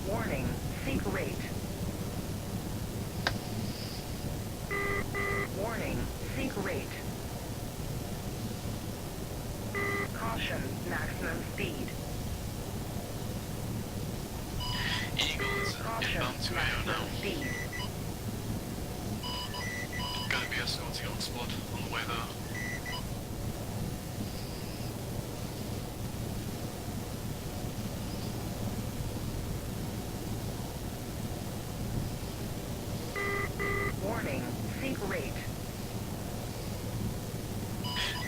Speaker 6: Warning, seek rate. Warning, seek rate. Caution, maximum speed.
Speaker 2: Eagle is
Speaker 6: Caution,
Speaker 2: inbound to AO
Speaker 6: maximum
Speaker 2: now.
Speaker 6: speed.
Speaker 2: Gonna be escorting Oxblood on the way there.
Speaker 6: Warning, seek rate.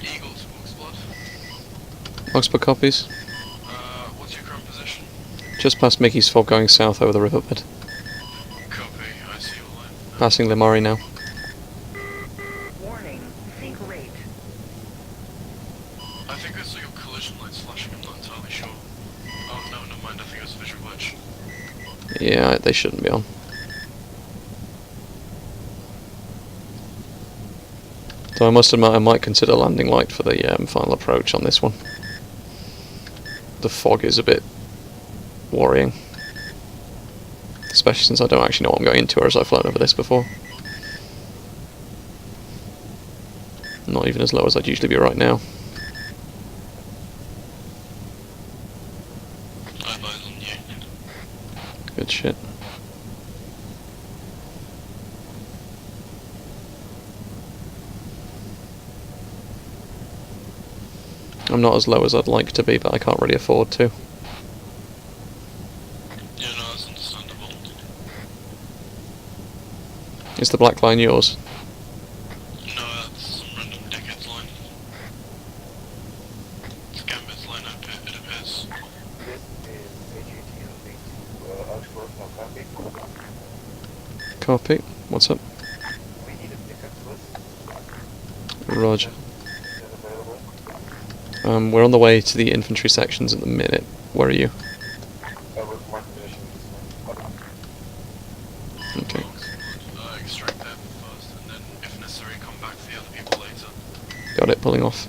Speaker 2: Eagle to Oxblood.
Speaker 1: Oxford copies.
Speaker 2: What's your current position?
Speaker 1: Just past Mickey's Fog going south over the riverbed.
Speaker 2: Copy, I see your line.
Speaker 1: Passing Limari now.
Speaker 6: Warning, seek rate.
Speaker 2: I
Speaker 1: Yeah, they shouldn't be on. So I must admit I might consider landing light for the final approach on this one. The fog is a bit worrying. Especially since I don't actually know what I'm going into, whereas I've flown over this before. Not even as low as I'd usually be right now.
Speaker 2: I'm eyes on you.
Speaker 1: Good shit. I'm not as low as I'd like to be, but I can't really afford to.
Speaker 2: Yeah, no, that's understandable.
Speaker 1: Is the black line yours?
Speaker 2: No, that's some random dickhead's line. It's Gambit's line, it appears.
Speaker 3: This is HAT Augsburg, no copy.
Speaker 1: Copy. What's up?
Speaker 3: We need a ticket list.
Speaker 1: Roger.
Speaker 3: Is available.
Speaker 1: We're on the way to the infantry sections at the minute. Where are you?
Speaker 3: With my position
Speaker 1: Okay.
Speaker 2: Extract them first, and then, if necessary, come back for the other people later.
Speaker 1: Got it, pulling off.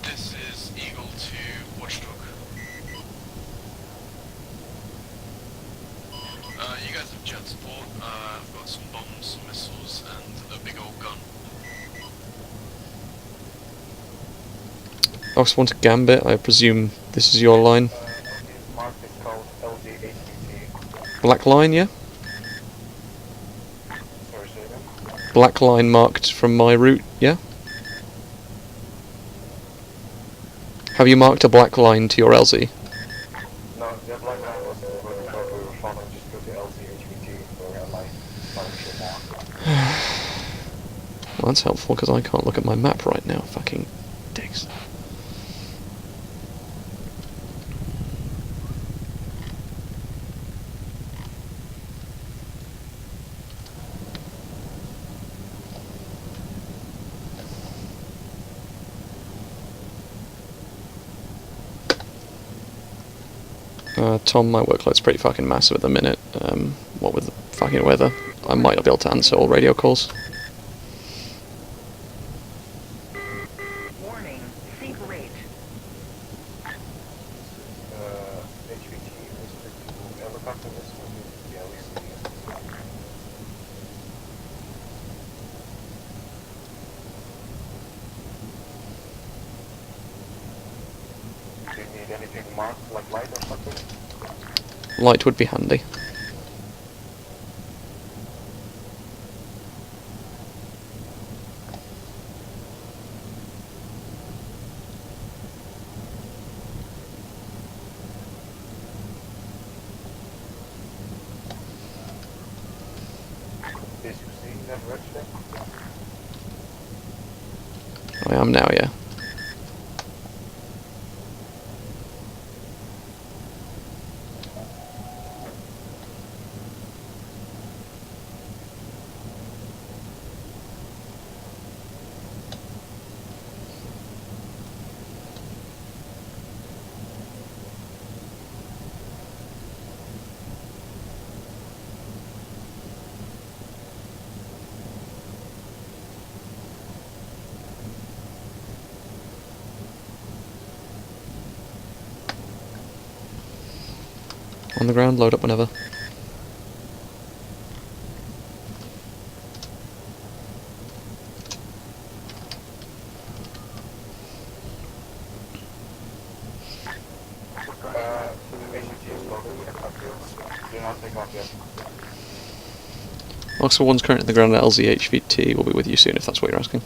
Speaker 2: This is Eagle to Watchdog. You guys have jet support. I've got some bombs, some missiles, and a big old gun.
Speaker 1: Ox 1 to Gambit, I presume this is your line.
Speaker 3: This mark is called LGHTT.
Speaker 1: Black line, yeah?
Speaker 3: Sorry, say again.
Speaker 1: Black line marked from my route, yeah? Have you marked a black line to your LZ?
Speaker 3: No, the black line was the road we were following just go to LGHTT for red light.
Speaker 1: Well, that's helpful because I can't look at my map right now. Fucking dicks. Tom, my workload's pretty fucking massive at the minute. What with the fucking weather, I might not be able to answer all radio calls.
Speaker 6: Warning, sink rate.
Speaker 3: HVT restricted to helicopter this one. Yeah, we see it. Do you need anything marked, like light or something?
Speaker 1: Light would be handy.
Speaker 3: Did you see that register?
Speaker 1: I am now, yeah. On the ground, load up whenever.
Speaker 3: HVT is loaded. Do not take off yet.
Speaker 1: Oxford 1's currently on the ground at LZHVT. We'll be with you soon if that's what you're asking.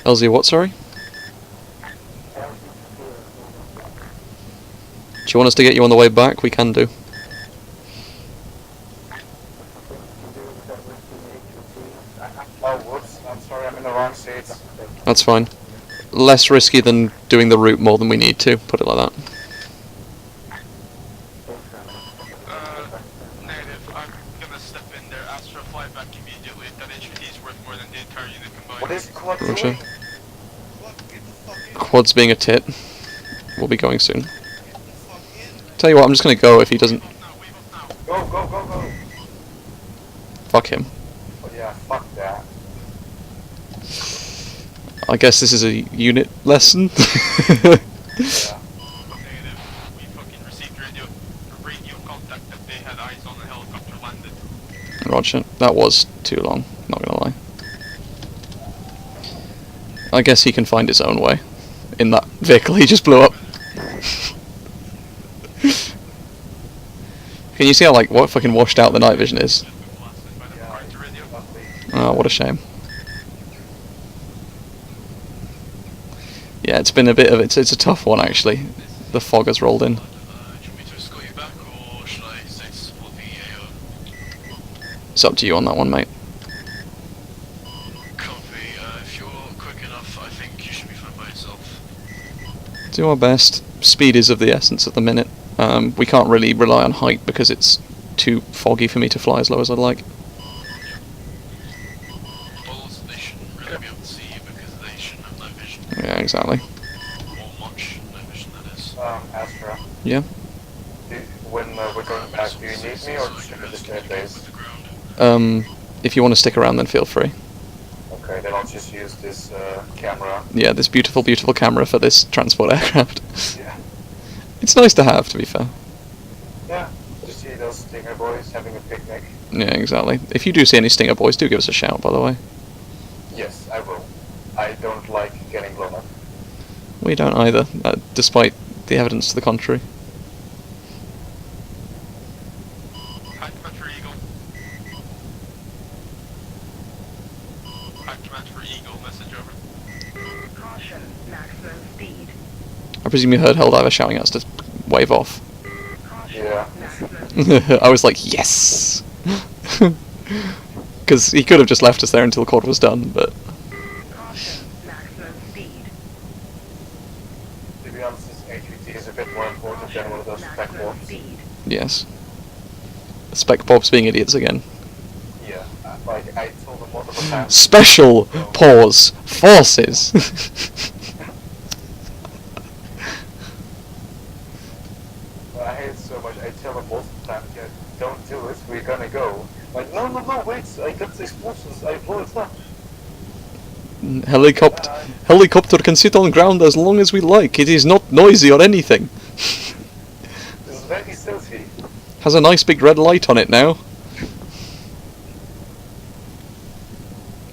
Speaker 1: LZ what, sorry? Do you want us to get you on the way back? We can do.
Speaker 3: Oh, whoops. I'm sorry, I'm in the wrong seat.
Speaker 1: That's fine. Less risky than doing the route more than we need to, put it like that.
Speaker 4: Negative. I'm gonna step in there, ask much more than the entire unit combined.
Speaker 5: What is quad
Speaker 1: Roger.
Speaker 5: doing? Quad, get the fuck in.
Speaker 1: Quad's being a tit. We'll be going soon. Tell you what, I'm just gonna go if he doesn't.
Speaker 4: Wave up now.
Speaker 5: Go, go, go, go.
Speaker 1: Fuck him.
Speaker 5: Oh yeah, fuck that.
Speaker 1: I guess this is a unit lesson.
Speaker 5: Yeah.
Speaker 4: Negative. We fucking received radio contact that they had eyes on the helicopter landed.
Speaker 1: Roger. That was too long, not gonna lie. I guess he can find his own way. In that vehicle he just blew up. Can you see how, like, what fucking washed out the night vision is?
Speaker 4: Blasted by the
Speaker 5: Yeah,
Speaker 4: parts radio.
Speaker 5: lovely.
Speaker 1: Oh, what a shame. Yeah, it's been a bit of it's a tough one actually. The fog has rolled in.
Speaker 2: Do you want me to escort you back, or should I stay to support the AO?
Speaker 1: It's up to you on that one, mate.
Speaker 2: Copy. If you're quick enough, I think you should be fine by yourself.
Speaker 1: Do our best. Speed is of the essence at the minute. We can't really rely on height because it's too foggy for me to fly as low as I'd like.
Speaker 2: Also, they shouldn't really be able to see you because they shouldn't have night vision.
Speaker 1: Yeah, exactly.
Speaker 2: Or much night vision, that is.
Speaker 5: Astra,
Speaker 1: Yeah.
Speaker 5: when we're going back, do you need me or should we just stay at base?
Speaker 2: With the ground.
Speaker 1: If you want to stick around, then feel free.
Speaker 5: Okay, then I'll just use this camera.
Speaker 1: Yeah, this beautiful, beautiful camera for this transport aircraft.
Speaker 5: Yeah.
Speaker 1: It's nice to have, to be fair.
Speaker 5: Yeah, just see those Stinger boys having a picnic.
Speaker 1: Yeah, exactly. If you do see any Stinger boys, do give us a shout, by the way.
Speaker 5: Yes, I will. I don't like getting blown up.
Speaker 1: We don't either, despite the evidence to the contrary.
Speaker 4: High command for Eagle. High command for Eagle, message over.
Speaker 6: Caution, maximum speed.
Speaker 1: I presume you heard Helldiver shouting at us to wave off.
Speaker 6: Caution,
Speaker 5: Yeah.
Speaker 6: maximum
Speaker 1: I was like, yes! Because he could have just left us there until the quad was done, but...
Speaker 6: Caution, maximum speed.
Speaker 5: To be honest, this HVT is a bit more important than one of those spec
Speaker 6: Maximum
Speaker 5: walks.
Speaker 6: speed.
Speaker 1: Yes. Spec Bob's being idiots again.
Speaker 5: Yeah, like I told them multiple times.
Speaker 1: Special pause forces.
Speaker 5: I hate it so much. I tell them multiple times, yeah, don't do it. We're gonna go. Like, no, no, no, wait. I got the explosions. I blow it up.
Speaker 1: Helicopter can sit on ground as long as we like. It is not noisy or anything.
Speaker 5: It's very stealthy.
Speaker 1: Has a nice big red light on it now.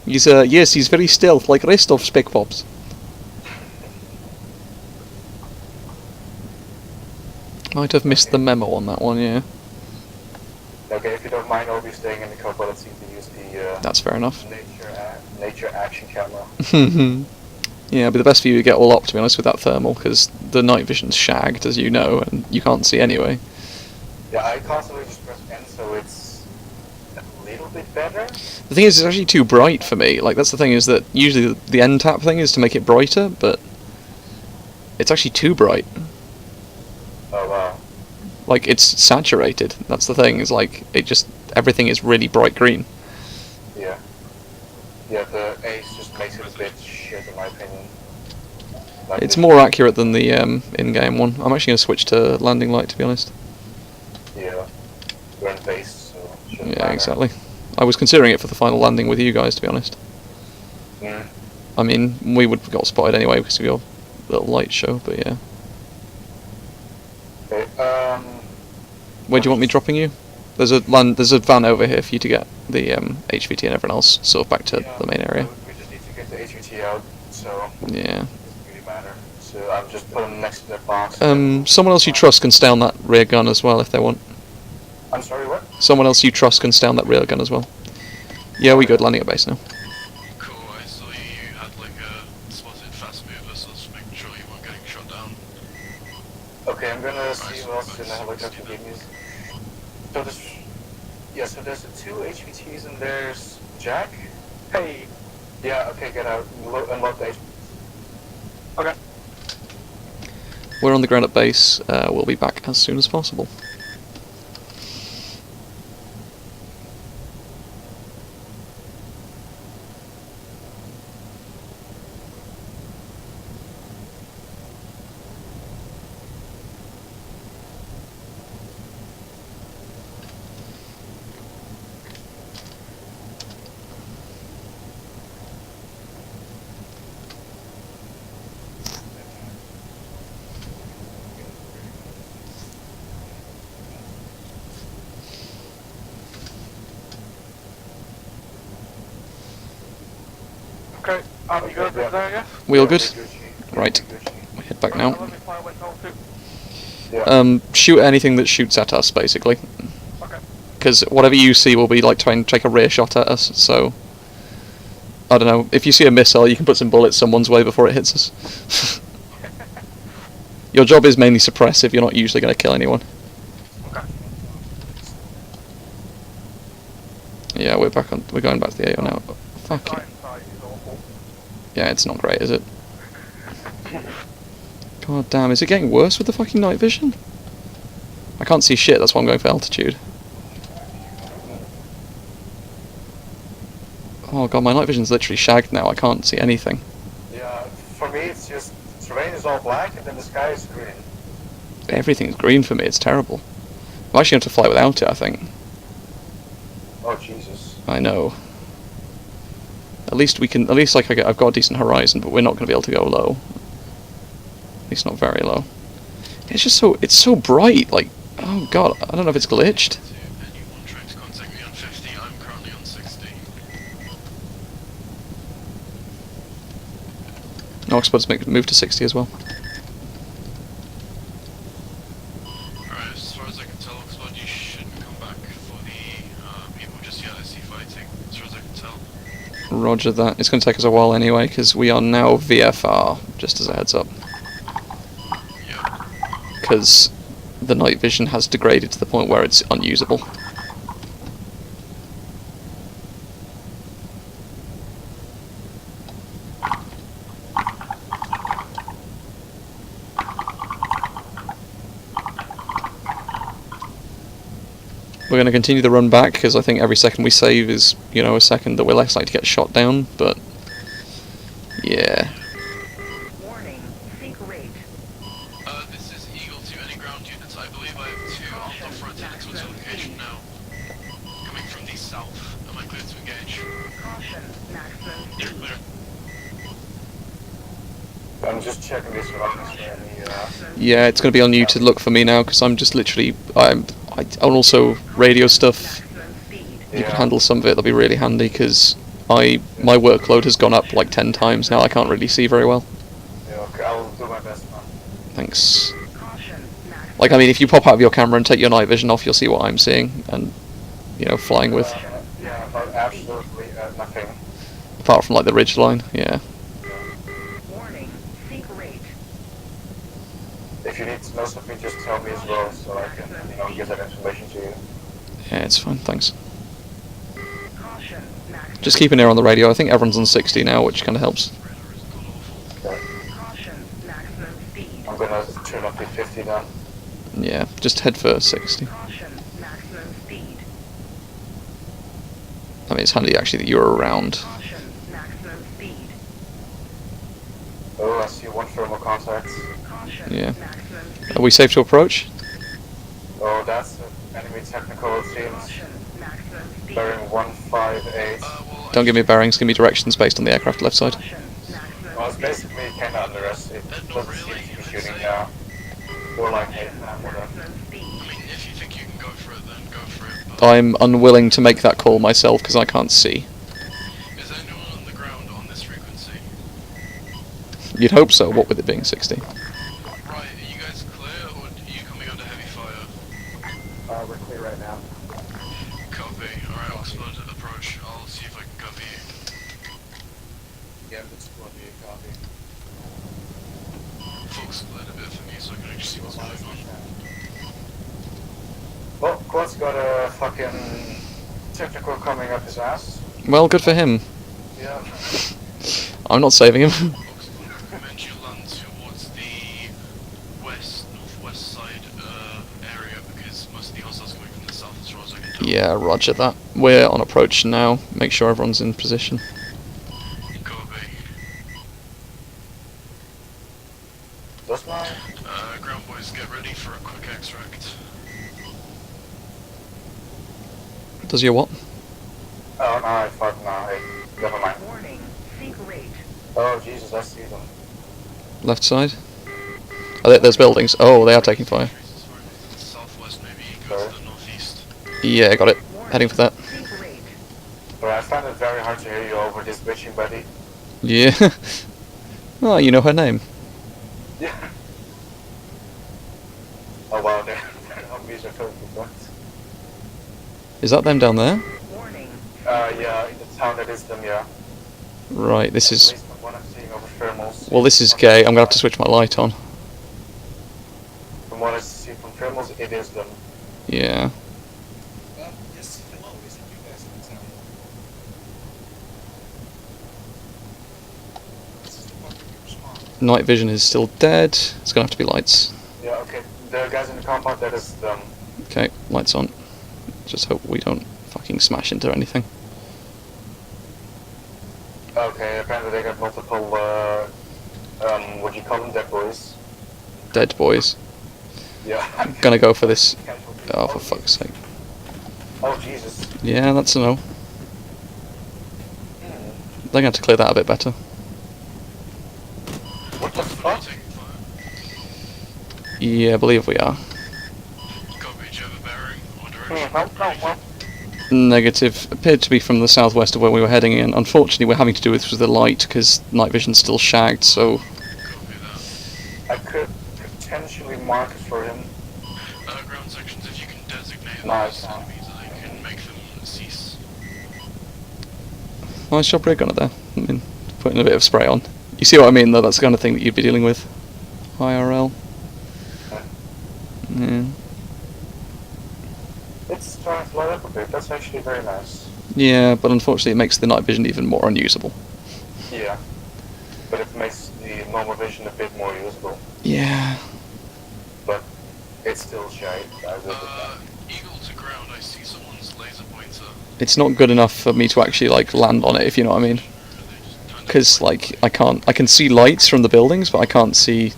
Speaker 1: He's yes, he's very stealth, like rest of Spec Bobs. Might have missed the memo on that one, yeah.
Speaker 5: Okay, if you don't mind, I'll be staying in the car, but let's see to use the
Speaker 1: That's fair enough.
Speaker 5: nature action camera.
Speaker 1: Yeah, it'd be the best for you to get all up, to be honest, with that thermal, because the night vision's shagged, as you know, and you can't see anyway.
Speaker 5: Yeah, I constantly just press N, so it's a little bit better.
Speaker 1: The thing is, it's actually too bright for me. Like, that's the thing, is that usually the end tap thing is to make it brighter, but it's actually too bright.
Speaker 5: Oh wow.
Speaker 1: Like, it's saturated. That's the thing, is like, it just, everything is really bright green.
Speaker 5: Yeah. Yeah, the Ace just makes it a bit shit in my opinion. Like
Speaker 1: It's more accurate than the in-game one. I'm actually going to switch to landing light, to be honest.
Speaker 5: Yeah. We're in base, so shouldn't
Speaker 1: Yeah,
Speaker 5: matter.
Speaker 1: exactly. I was considering it for the final landing with you guys, to be honest.
Speaker 5: Mm.
Speaker 1: I mean, we would have got spotted anyway because of your little light show, but yeah.
Speaker 5: Okay,
Speaker 1: Where do you want me dropping you? There's a van over here for you to get the HVT and everyone else sort of back to
Speaker 5: yeah,
Speaker 1: the main area.
Speaker 5: We just need to get the HVT out, so
Speaker 1: Yeah.
Speaker 5: it doesn't really matter. So I'm just putting them next to the box.
Speaker 1: Someone else you trust can stay on that rear gun as well if they want.
Speaker 5: I'm sorry, what?
Speaker 1: Someone else you trust can stay on that rear gun as well. Yeah, we good. Landing at base now.
Speaker 2: Cool, I saw you had like a spotted fast mover, so just make sure you weren't getting shot down.
Speaker 5: Okay, I'm gonna see who else in the helicopter gave me. So there's, yeah, so there's the 2 HVTs and there's Jack. Hey. Yeah, okay, get out. Unload the HVT. Okay.
Speaker 1: We're on the ground at base. We'll be back as soon as possible.
Speaker 3: Okay, you guys
Speaker 5: Yeah.
Speaker 3: are there, yes?
Speaker 1: We all
Speaker 5: Yeah,
Speaker 1: good?
Speaker 5: we're Gucci.
Speaker 1: Right.
Speaker 5: We're Gucci.
Speaker 1: We head back
Speaker 3: Let
Speaker 1: now.
Speaker 3: me fly when told to.
Speaker 5: Yeah.
Speaker 1: Shoot anything that shoots at us, basically.
Speaker 3: Okay.
Speaker 1: Because whatever you see will be like trying to take a rear shot at us, so... I don't know, if you see a missile, you can put some bullets someone's way before it hits us. Your job is mainly suppressive, you're not usually going to kill anyone.
Speaker 3: Okay.
Speaker 1: Yeah, we're going back to the AO now. Fuck it.
Speaker 3: Inside is awful.
Speaker 1: Yeah, it's not great, is it? God damn, is it getting worse with the fucking night vision? I can't see shit, that's why I'm going for altitude. Oh god, my night vision's literally shagged now, I can't see anything.
Speaker 5: Yeah, for me it's just, terrain is all black and then the sky is green.
Speaker 1: Everything's green for me, it's terrible. I'm actually going to fly without it, I think.
Speaker 5: Oh Jesus.
Speaker 1: I know. At least like I've got a decent horizon, but we're not going to be able to go low. At least not very low. It's just it's so bright, like, oh god, I don't know if it's glitched.
Speaker 2: Anyone trying to contact me on 50, I'm currently on 60.
Speaker 1: No, Oxford's move to 60 as well.
Speaker 2: Alright, as far as I can tell, Oxford, you shouldn't come back for the people just yet. I see fighting, as far as I can tell.
Speaker 1: Roger that. It's going to take us a while anyway, because we are now VFR, just as a heads up.
Speaker 2: Yeah.
Speaker 1: Because the night vision has degraded to the point where it's unusable. We're going to continue the run back, because I think every second we save is, you know, a second that we're less likely to get shot down, but... yeah.
Speaker 6: Warning, seek rate.
Speaker 2: This is Eagle to any ground units. I believe I have two on the front end towards your location now. Coming from the south. Am I clear to engage?
Speaker 6: Caution, maximum
Speaker 4: You're
Speaker 6: speed.
Speaker 4: clear.
Speaker 5: I'm just checking the surroundings for any,
Speaker 1: Yeah, it's going to be on you to look for me now, because I'm just literally... I'm also radio stuff.
Speaker 6: Maximum speed.
Speaker 1: You can handle some of it, that'll be really handy, because my workload has gone up like 10 times now, I can't really see very well.
Speaker 5: Yeah, okay, I'll do my best, man.
Speaker 1: Thanks.
Speaker 6: Caution, maximum.
Speaker 1: Like, I mean, if you pop out of your camera and take your night vision off, you'll see what I'm seeing, and, you know, flying with.
Speaker 5: Yeah, but absolutely nothing.
Speaker 1: Apart from, like, the ridge line, yeah.
Speaker 6: Warning, seek rate.
Speaker 5: If you need to know something, just tell me as well, so I can, give that information to you.
Speaker 1: Yeah, it's fine, thanks.
Speaker 6: Caution, maximum.
Speaker 1: Just keep an ear on the radio, I think everyone's on 60 now, which kind of helps.
Speaker 5: Okay.
Speaker 6: Caution, maximum speed.
Speaker 5: I'm gonna turn up to 50 now.
Speaker 1: Yeah, just head for 60.
Speaker 6: Caution, maximum speed.
Speaker 1: I mean, it's handy, actually, that you're around.
Speaker 6: Caution, maximum speed.
Speaker 5: Oh, I see one thermal contact.
Speaker 6: Caution,
Speaker 1: Yeah.
Speaker 6: maximum speed.
Speaker 1: Are we safe to approach?
Speaker 5: Oh, that's an enemy technical, it seems.
Speaker 6: Caution, maximum speed.
Speaker 5: Bearing 158.
Speaker 2: Well,
Speaker 1: Don't give me bearings, give me directions based on the aircraft left side.
Speaker 6: Caution, maximum
Speaker 5: Well, it's
Speaker 6: speed.
Speaker 5: basically kind of under us. It doesn't seem to be shooting now. Or like 8 now, whatever.
Speaker 6: Maximum speed.
Speaker 2: I mean, if you think you can go for it, then go for it. But
Speaker 1: I'm unwilling to make that call myself because I can't see.
Speaker 2: is anyone on the ground on this frequency?
Speaker 1: You'd hope so, what with it being 60.
Speaker 2: Right, are you guys clear, or are you coming under heavy fire?
Speaker 5: We're clear right now.
Speaker 2: Copy. Alright, Oxford, approach. I'll see if I can cover you.
Speaker 5: Yeah, that's going to be a copy.
Speaker 2: Folks cleared a bit for me so I can actually see what's going on.
Speaker 5: Well, Quad's got a fucking technical coming up his ass.
Speaker 1: Well, good for him.
Speaker 5: Yeah.
Speaker 1: I'm not saving him.
Speaker 2: Oxford, recommend you land towards the northwest side area because most of the hostiles are coming from the south as far as I can tell.
Speaker 1: Yeah, roger that. We're on approach now. Make sure everyone's in position.
Speaker 2: Copy.
Speaker 5: Does my...
Speaker 2: Ground boys, get ready for a quick extract.
Speaker 1: Does your what?
Speaker 5: Oh, no, I fuck no. Hey, never mind.
Speaker 6: Warning, seek rate.
Speaker 5: Oh, Jesus, I see them.
Speaker 1: Left side? Oh, there's buildings. Oh, they are taking fire.
Speaker 2: Southwest, maybe go to the northeast.
Speaker 1: Yeah, got it. Heading for that.
Speaker 6: Seek rate.
Speaker 5: But I find it very hard to hear you over this bitching buddy.
Speaker 1: Yeah. Oh, you know her name.
Speaker 5: Yeah. Oh wow, their Humvees are totally fucked.
Speaker 1: Is that them down there?
Speaker 6: Warning.
Speaker 5: Yeah, in the town that is them, yeah.
Speaker 1: Right, this
Speaker 5: At
Speaker 1: is...
Speaker 5: least from what I'm seeing over thermals.
Speaker 1: Well, this is gay. I'm gonna have to switch my light on.
Speaker 5: From what I see from thermals, it is them.
Speaker 1: Yeah.
Speaker 5: Yes, hello, is it you guys in the town? This is the fucking response.
Speaker 1: Night vision is still dead. It's gonna have to be lights.
Speaker 5: Yeah, okay. The guys in the compound, that is them.
Speaker 1: Okay, lights on. Just hope we don't fucking smash into anything.
Speaker 5: Okay, apparently they got multiple, what do you call them, dead boys?
Speaker 1: Dead boys.
Speaker 5: Yeah.
Speaker 1: I'm gonna go for this.
Speaker 5: Casualties.
Speaker 1: Oh, for fuck's sake.
Speaker 5: Oh, Jesus.
Speaker 1: Yeah, that's a no.
Speaker 5: Hmm.
Speaker 1: They're gonna have to clear that a bit better.
Speaker 5: What the fuck?
Speaker 2: Taking fire.
Speaker 1: Yeah, I believe we are.
Speaker 2: Copy, do you have a bearing or
Speaker 5: Hmm,
Speaker 2: direction?
Speaker 5: no.
Speaker 1: Negative. Appeared to be from the southwest of where we were heading in. Unfortunately, we're having to do this with the light because night vision's still shagged, so...
Speaker 2: Copy that.
Speaker 5: I could potentially mark it for him.
Speaker 2: Ground sections, if you can designate
Speaker 5: No, I
Speaker 2: those
Speaker 5: can't.
Speaker 2: enemies, I can make them cease.
Speaker 1: Nice job rig on it there. I mean, putting a bit of spray on. You see what I mean, though? That's the kind of thing that you'd be dealing with. IRL. Yeah.
Speaker 5: It's trying to light up a bit. That's actually very nice.
Speaker 1: Yeah, but unfortunately it makes the night vision even more unusable.
Speaker 5: Yeah. But it makes the normal vision a bit more usable.
Speaker 1: Yeah.
Speaker 5: But it's still shite. I will
Speaker 2: Eagle to ground, I see someone's laser pointer.
Speaker 1: It's not good enough for me to actually, like, land on it, if you know what I mean. Because, like, I can see lights from the buildings, but I can't see...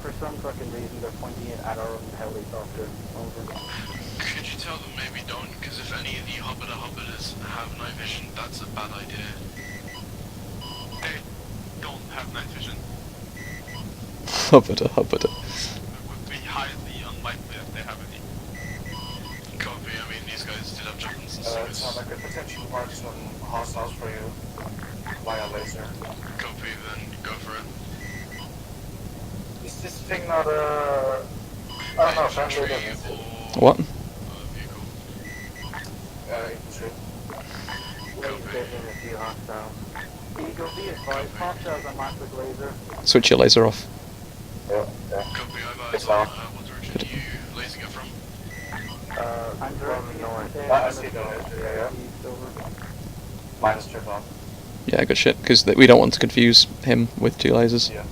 Speaker 7: For some fucking reason, they're pointing it at our own helicopter. Over.
Speaker 2: Could you tell them maybe don't? Because if any of the hobbiters have night vision, that's a bad idea.
Speaker 4: They don't have night vision.
Speaker 1: Hubbada.
Speaker 4: It would be highly unlikely that they have any.
Speaker 2: Copy, I mean, these guys did have jumpins and
Speaker 5: Tom,
Speaker 2: stickers.
Speaker 5: I could potentially mark some hostiles for you via laser.
Speaker 2: Copy, then go for it.
Speaker 5: Is this thing not a... I don't know, apparently it
Speaker 2: Infantry
Speaker 5: isn't.
Speaker 2: or
Speaker 1: What?
Speaker 2: vehicle.
Speaker 5: Infantry.
Speaker 7: There's been a few hostiles. Eagle, be advised, hostiles are marked with laser.
Speaker 1: Switch your laser off.
Speaker 5: Yeah, yeah.
Speaker 2: Copy, I've
Speaker 5: It's
Speaker 2: eyes on
Speaker 5: off.
Speaker 2: what direction are you lasing it from?
Speaker 7: I'm directing it there.
Speaker 5: I see the laser, yeah.
Speaker 7: East over.
Speaker 5: Mine is turned on.
Speaker 1: Yeah, good shit, because we don't want to confuse him with two lasers.
Speaker 5: Yeah.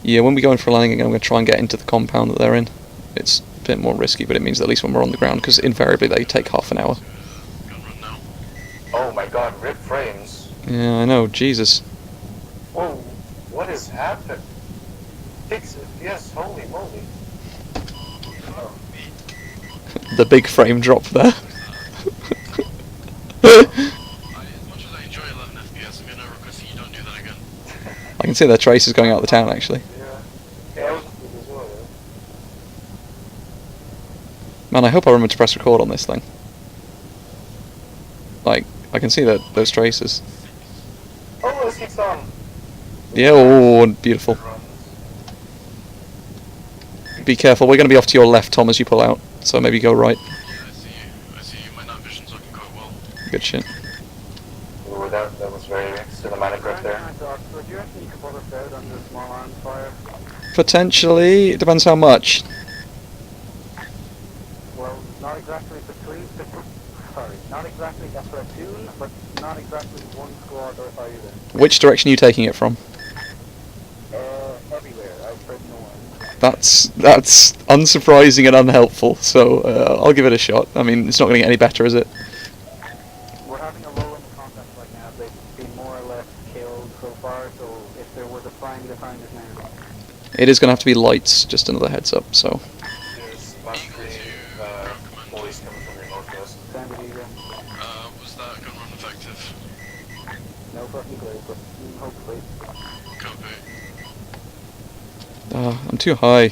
Speaker 1: Yeah, when we go in for a landing again, I'm going to try and get into the compound that they're in. It's a bit more risky, but it means at least when we're on the ground, because invariably they take half an hour.
Speaker 2: Gun run now.
Speaker 5: Oh my god, rip frames.
Speaker 1: Yeah, I know, Jesus.
Speaker 5: Whoa, what is happening? Fix it, yes, holy moly. Oh.
Speaker 1: The big frame drop there.
Speaker 2: As much as I enjoy 11 FPS, I'm gonna request that you don't do that again.
Speaker 1: I can see their traces going out of the town, actually.
Speaker 5: Yeah. Yeah, I was good as well, yeah.
Speaker 1: Man, I hope I remember to press record on this thing. Like, I can see those traces.
Speaker 5: Oh, let's keep on.
Speaker 1: Yeah, oh, beautiful. Be careful, we're going to be off to your left, Tom, as you pull out. So maybe go right.
Speaker 2: Yeah, I see you. I see you. My night vision's looking quite well.
Speaker 1: Good shit.
Speaker 5: Ooh, that was very cinematic right there.
Speaker 7: Oxford, do you reckon you could pull us out under small arms fire?
Speaker 1: Potentially, it depends how much.
Speaker 7: Well, not exactly not exactly a platoon, but not exactly one squad or either.
Speaker 1: Which direction are you taking it from?
Speaker 7: Everywhere. I've spread north.
Speaker 1: That's unsurprising and unhelpful, so I'll give it a shot. I mean, it's not going to get any better, is it?
Speaker 7: We're having a low in contact right now. They've been more or less killed so far, so if there was a prime, the time is now.
Speaker 1: It is going to have to be lights, just another heads up, so...
Speaker 5: There's about three boys coming from your northwest.
Speaker 7: Sounded eager.
Speaker 2: Was that gun run effective?
Speaker 7: No fucking clue, but hopefully.
Speaker 2: Copy.
Speaker 1: I'm too high.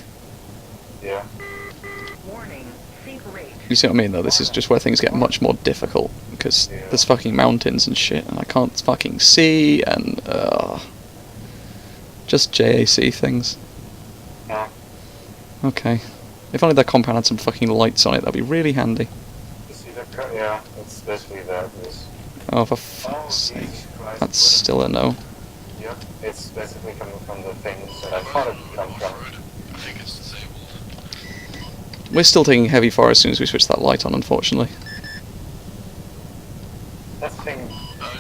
Speaker 5: Yeah.
Speaker 6: Warning. Sink rate
Speaker 1: You see what I mean, though? This is just where things get much more difficult, because there's fucking mountains and shit, and I can't fucking see, and, just JAC things.
Speaker 5: Yeah.
Speaker 1: Okay. If only their compound had some fucking lights on it, that'd be really handy.
Speaker 5: You see that car? Yeah, it's basically that.
Speaker 1: Oh, for fuck's sake.
Speaker 5: Jesus Christ.
Speaker 1: That's still a no.
Speaker 5: Yep, it's basically coming from the things that I thought it would come from.
Speaker 2: Off-road, I think it's disabled.
Speaker 1: We're still taking heavy fire as soon as we switch that light on, unfortunately.
Speaker 5: That thing.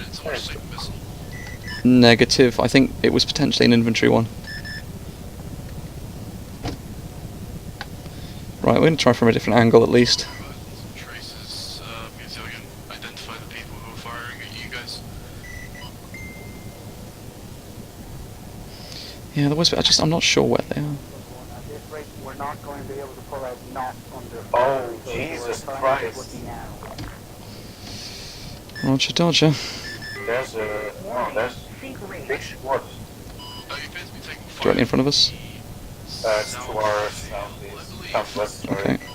Speaker 2: It's almost like a missile.
Speaker 1: Negative. I think it was potentially an inventory one. Right, we're going to try from a different angle at least.
Speaker 2: Some traces, because I can identify the people who are firing at you guys.
Speaker 1: Yeah, there was. I'm not sure where they are.
Speaker 7: At this rate, we're not going to be able to pull out not under
Speaker 5: Oh,
Speaker 7: fire, so
Speaker 5: Jesus
Speaker 7: we're trying to get
Speaker 5: Christ.
Speaker 7: lucky now.
Speaker 1: Roger, Dodger.
Speaker 5: There's a. Oh, there's
Speaker 6: Sync rate.
Speaker 5: big squad.
Speaker 2: You appear to be taking fire.
Speaker 1: Directly in front of us.
Speaker 5: It's to our southeast. Southwest, sorry.
Speaker 1: Okay.
Speaker 2: I don't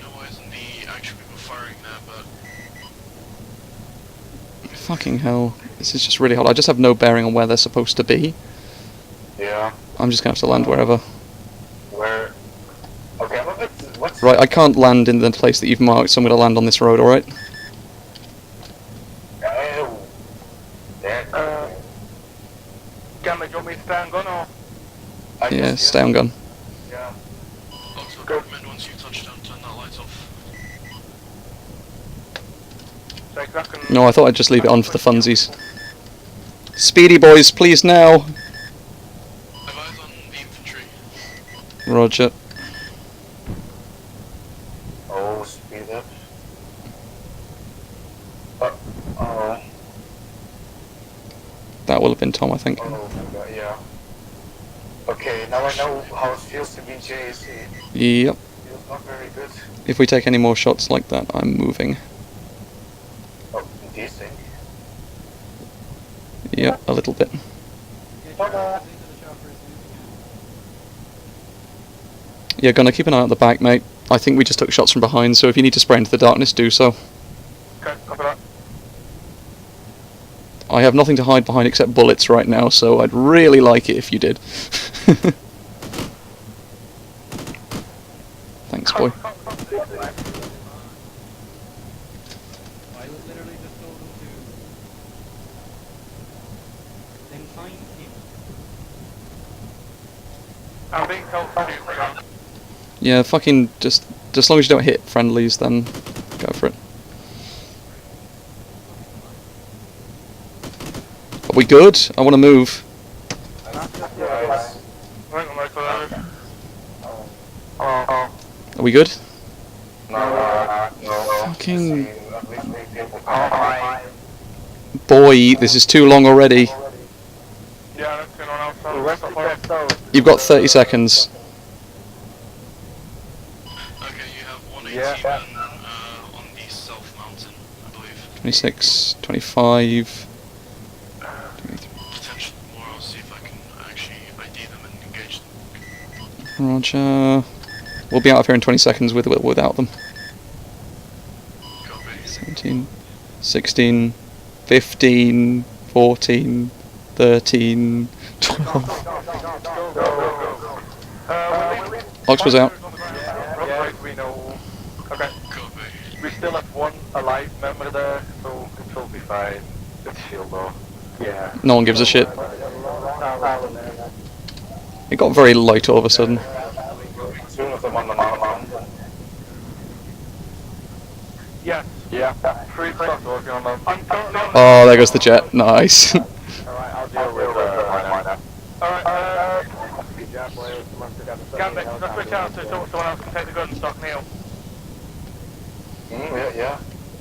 Speaker 2: know why isn't the actual people firing there, but
Speaker 1: Fucking hell. This is just really hard. I just have no bearing on where they're supposed to be.
Speaker 5: Yeah.
Speaker 1: I'm just going to have to land wherever.
Speaker 5: Where? Okay, I'm a bit. What's.
Speaker 1: Right, I can't land in the place that you've marked, so I'm going to land on this road, alright?
Speaker 5: Oh. There.
Speaker 3: Gamma, do you want me to stay on gun or?
Speaker 5: I
Speaker 1: Yeah,
Speaker 5: guess,
Speaker 1: stay on gun.
Speaker 5: Yeah.
Speaker 2: also recommend once you touch down, turn that light off.
Speaker 3: So I can...
Speaker 1: No, I thought I'd just leave it on for the funsies. Speedy boys, please now!
Speaker 2: Have eyes on the infantry.
Speaker 1: Roger.
Speaker 5: Oh, speed up. Oh.
Speaker 1: That will have been Tom, I think.
Speaker 5: Oh my god, yeah. Okay, now I know how it feels to be JAC.
Speaker 1: Yep.
Speaker 5: Feels not very good.
Speaker 1: If we take any more shots like that, I'm moving.
Speaker 5: Oh, decent.
Speaker 1: Yep, a little bit. Yeah, gonna keep an eye out the back, mate. I think we just took shots from behind, so if you need to spray into the darkness, do so.
Speaker 3: Okay, copy that.
Speaker 1: I have nothing to hide behind except bullets right now, so I'd really like it if you did. Thanks, boy.
Speaker 3: I'm being told to do so.
Speaker 1: Yeah, fucking just as long as you don't hit friendlies, then go for it. Are we good? I want to move.
Speaker 5: Guys.
Speaker 3: Right on my phone. Oh.
Speaker 1: Are we good?
Speaker 5: No.
Speaker 1: Fucking
Speaker 5: At least 8 people.
Speaker 1: boy, this is too long already.
Speaker 3: Yeah, that's going on outside.
Speaker 1: You've got 30 seconds.
Speaker 2: Okay, you have 180
Speaker 5: Yeah.
Speaker 2: men on the south mountain, I believe.
Speaker 1: 26, 25.
Speaker 2: Potentially more, I'll see if I can actually ID them and engage them.
Speaker 1: Roger. We'll be out of here in 20 seconds with or without them.
Speaker 2: Copy.
Speaker 1: 17, 16, 15, 14, 13, 12. Ox was out.
Speaker 3: Yeah, we know. Okay.
Speaker 2: Copy.
Speaker 3: We still have one alive member there, so it will be fine. It's shield though. Yeah.
Speaker 1: No one gives a shit. It got very light all of a sudden.
Speaker 5: 2 of them on the mountain.
Speaker 3: Yeah. 3 trucks working on them. I'm currently on
Speaker 1: Oh, there goes the jet. Nice.
Speaker 3: Alright, I'll deal with mine. Alright, Gambit, let's switch out so someone else can take the gun and stop Neil.
Speaker 5: Yeah.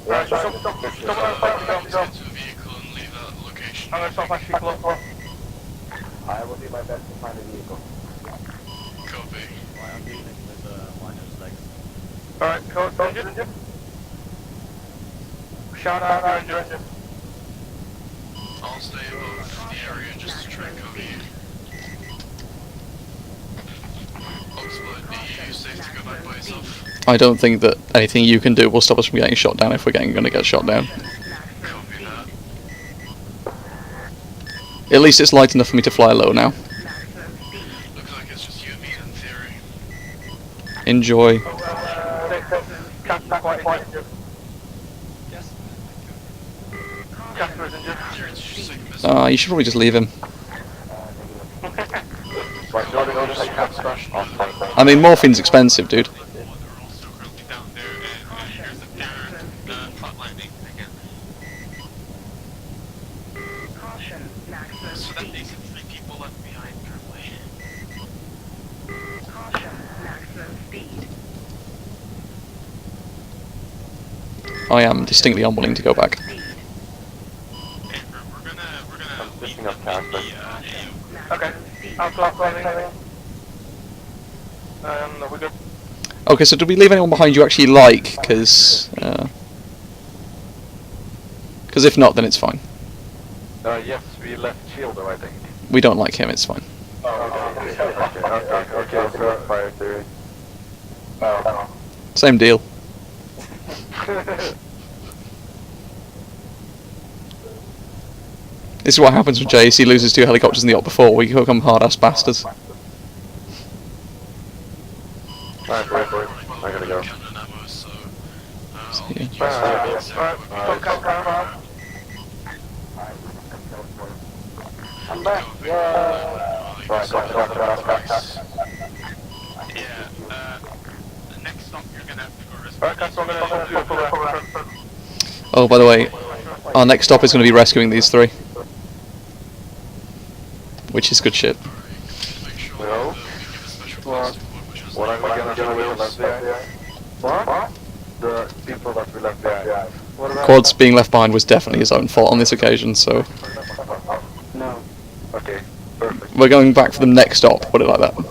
Speaker 3: Alright, someone else take the gun,
Speaker 2: Get
Speaker 3: jump.
Speaker 2: into a vehicle and leave that location.
Speaker 3: I'm gonna stop my people up.
Speaker 7: I will do my best to find a vehicle.
Speaker 2: Copy.
Speaker 3: Alright, cool, engine. Shout out your engine.
Speaker 2: I'll stay above the area just to try and cover you. Oxford, are you safe to go back by yourself?
Speaker 1: I don't think that anything you can do will stop us from getting shot down if we're going to get shot down.
Speaker 2: Copy that.
Speaker 1: At least it's light enough for me to fly low now.
Speaker 2: Looks like it's just you and me in theory.
Speaker 1: Enjoy.
Speaker 3: Customer's injured.
Speaker 2: Theory's just sick of
Speaker 1: You should probably just leave him. I mean, morphine's expensive, dude.
Speaker 4: They're also currently down there, and here's a third flatlining again.
Speaker 6: Caution, maximum
Speaker 4: So that
Speaker 6: speed.
Speaker 4: makes it 3 people left behind currently.
Speaker 6: Caution, maximum speed.
Speaker 1: I am distinctly unwilling to go back.
Speaker 6: Speed.
Speaker 4: And we're gonna leave
Speaker 5: picking up
Speaker 4: in
Speaker 5: character.
Speaker 4: the
Speaker 3: Okay.
Speaker 6: Maximum speed.
Speaker 3: I'm flatlining. Are we good?
Speaker 1: Okay, so did we leave anyone behind you actually like? Because if not, then it's fine.
Speaker 3: Yes, we left Shielder, I think.
Speaker 1: We don't like him, it's fine.
Speaker 3: Okay, so fire theory.
Speaker 1: Same deal. This is what happens when JAC loses 2 helicopters in the op before. We become hard-ass bastards.
Speaker 5: Alright, boys. I gotta go.
Speaker 2: Cannon and ammo, so I'll
Speaker 1: Yeah.
Speaker 2: need you to
Speaker 3: I'm back.
Speaker 4: the next stop you're gonna have to go rescue.
Speaker 3: Alright, guys, I'm gonna
Speaker 1: Oh, by the way, our next stop is going to be rescuing these 3. Which is good shit.
Speaker 2: make sure
Speaker 5: Well,
Speaker 2: that we give a special class to one which has
Speaker 5: What am I gonna do with left behind? What? The people that we left behind. What about?
Speaker 1: Quads being left behind was definitely his own fault on this occasion, so
Speaker 7: No.
Speaker 5: Okay, perfect.
Speaker 1: we're going back for the next stop, put it like that.
Speaker 2: Let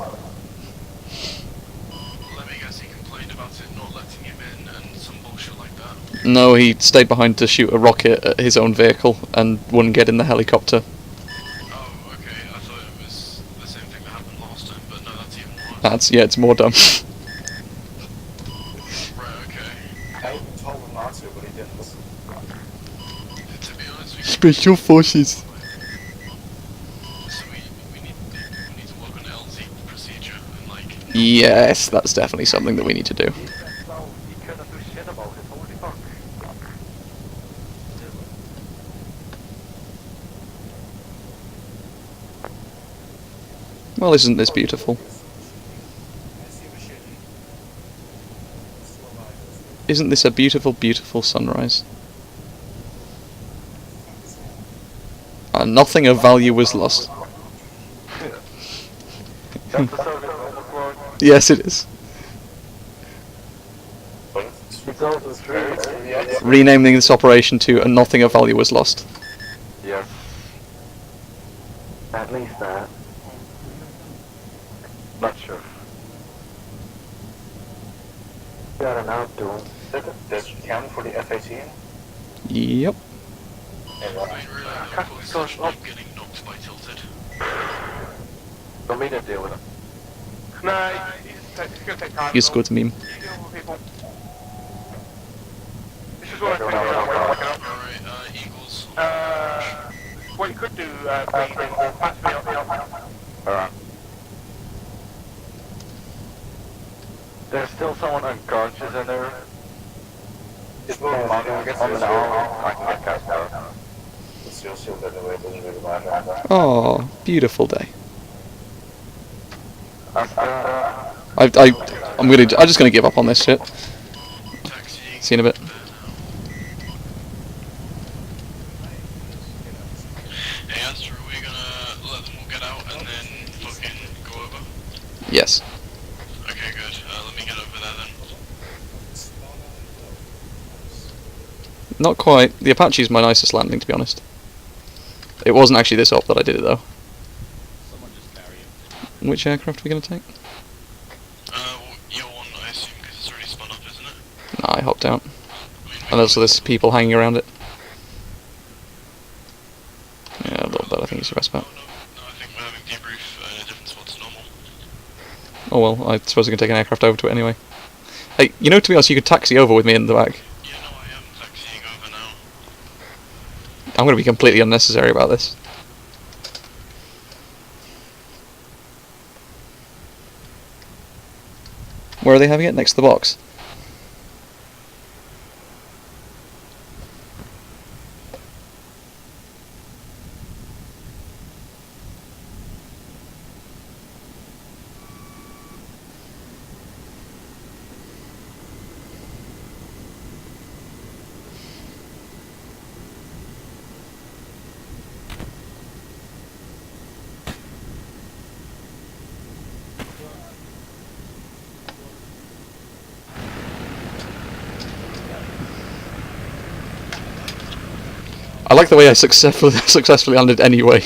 Speaker 2: me guess, he complained about it not letting him in and some bullshit like that.
Speaker 1: No, he stayed behind to shoot a rocket at his own vehicle and wouldn't get in the helicopter.
Speaker 2: Oh, okay, I thought it was the same thing that happened last time, but no, that's even worse.
Speaker 1: Yeah, it's more dumb.
Speaker 2: Right, okay.
Speaker 5: I told him not to, but he didn't listen.
Speaker 2: To be honest, we
Speaker 1: Special forces.
Speaker 2: so we need to work on LZ procedure and like
Speaker 1: Yes, that's definitely something that we need to do.
Speaker 3: So, he couldn't do shit about it, holy fuck.
Speaker 1: Well, isn't this beautiful? Isn't this a beautiful, beautiful sunrise? Nothing of value was lost.
Speaker 3: That's the service overflow.
Speaker 1: Yes, it is.
Speaker 5: It's also true.
Speaker 1: Renaming this operation to "and nothing of value was lost."
Speaker 3: Yes. At least that. Not sure. Got an outdoor.
Speaker 5: Does it count for the F-18?
Speaker 1: Yep.
Speaker 2: I mean, really, the police not getting knocked by tilted.
Speaker 3: Don't mean to deal with him. No, he's gonna take time.
Speaker 1: He's good meme.
Speaker 3: He's dealing with people. This is what I think about.
Speaker 2: Alright, Eagles.
Speaker 3: What you could do, patch me up. Alright. There's still someone unconscious in there.
Speaker 5: Just move him on. I guess
Speaker 3: On
Speaker 5: there's
Speaker 3: the now, I can get cast out.
Speaker 5: Let's see what that way. Doesn't really matter.
Speaker 1: Oh, beautiful day. I'm just gonna give up on this shit.
Speaker 2: Taxiing.
Speaker 1: See you in a bit.
Speaker 2: Hey, Astra, are we gonna let them all get out and then fucking go over?
Speaker 1: Yes.
Speaker 2: Okay, good. Let me get over there then.
Speaker 1: Not quite. The Apache's my nicest landing, to be honest. It wasn't actually this op that I did it though. Which aircraft are we gonna take?
Speaker 2: Well, you're one, I assume, because it's already spun up, isn't it?
Speaker 1: Nah, I hopped out.
Speaker 2: I mean,
Speaker 1: And also there's people hanging around it. Yeah, a little bit I think it's your best bet.
Speaker 2: No, I think we're having debrief in a different spot to normal.
Speaker 1: Oh well, I suppose I can take an aircraft over to it anyway. Hey, you know, to be honest, you could taxi over with me in the back.
Speaker 2: You know I am taxiing over now.
Speaker 1: I'm going to be completely unnecessary about this. Where are they having it? Next to the box? I like the way I successfully landed anyway.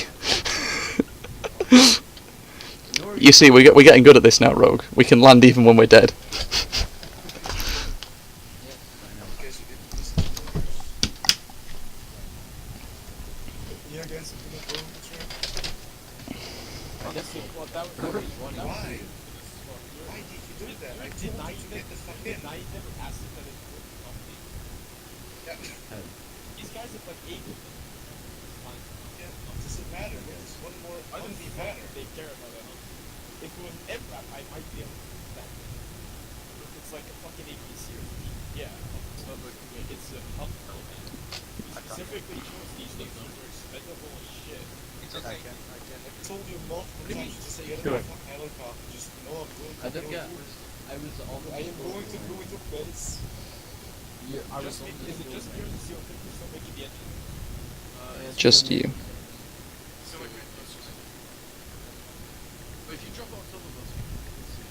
Speaker 1: You see, we're getting good at this now, Rogue. We can land even when we're dead.
Speaker 8: Yeah, guys, I'm gonna go with you. Why? Why did you do that? I told you to get the fuck in. Yeah.
Speaker 4: These guys have like 8.
Speaker 8: Yeah, it doesn't matter. There's one more ugly matter.
Speaker 4: They care about it. If it was MRAP, I might be able to understand it. If it's like a fucking APC or something, yeah. So, but it's a help element. He specifically chose these things, those are expendable as shit.
Speaker 8: It's okay. I told you multiple times to just get in the fucking helicopter. Just know I'm going to
Speaker 9: I think
Speaker 8: go
Speaker 9: I was almost.
Speaker 8: I am going to go into base.
Speaker 9: Yeah, I was
Speaker 4: Is it just you or the CO who's still making the engine?
Speaker 1: Just you.
Speaker 2: So wait, let's just... But if you drop it on top of us, we can see.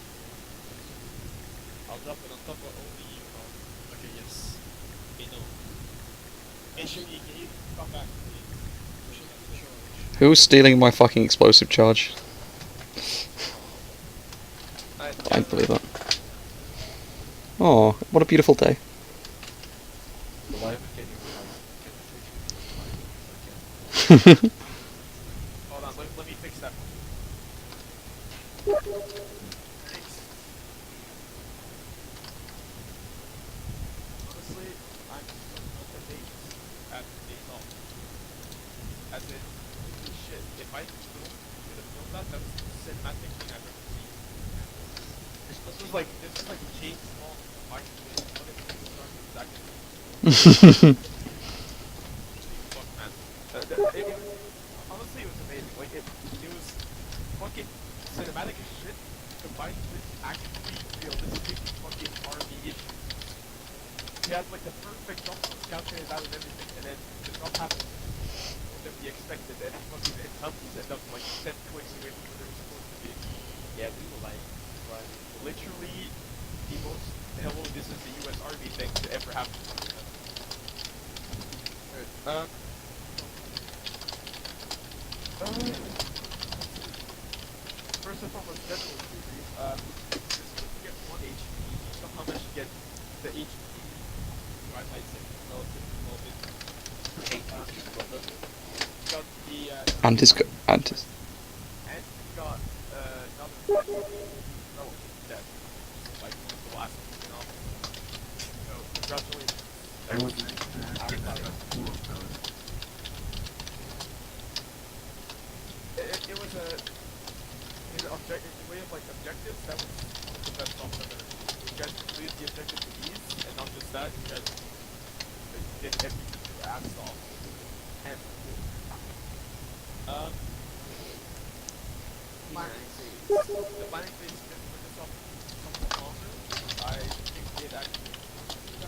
Speaker 4: I'll drop it on top of only you, Paul.
Speaker 2: Okay, yes.
Speaker 4: Okay, no. Actually, can you come back, please?
Speaker 1: Who's stealing my fucking explosive charge? I believe that. Oh, what a beautiful day.
Speaker 4: Hold on, let me fix that. Honestly, I'm on the days at days off. As in, holy shit, if I could have filmed that, that was the most cinematic thing I've ever seen. This was like James Bond, what if things started exactly fuck, man. Honestly, it was amazing. Like, it was fucking cinematic as shit, combined with actually realistic fucking army issues. We had like the perfect jump calculated out of everything, and then the drop happened more than we expected, and fucking intelligence ended up like 10 clicks away from where they were supposed to be. Yeah, we were like, literally the most hello, this is the US Army thing to ever happen. First and foremost, general theory, just if you get 1 HP, you somehow manage to get the HP, I might say, relatively well bit. You got the,
Speaker 1: And his...
Speaker 4: and you got, another, oh, dead. Like, one of the last ones, you know? So, congratulations. That was it was a in the way of like objectives, that was one of the best ops I've ever seen. You guys completed the objective with ease, and not just that, you guys did everything to your ass off. And the planning phase for this off somewhat longer. I think it actually the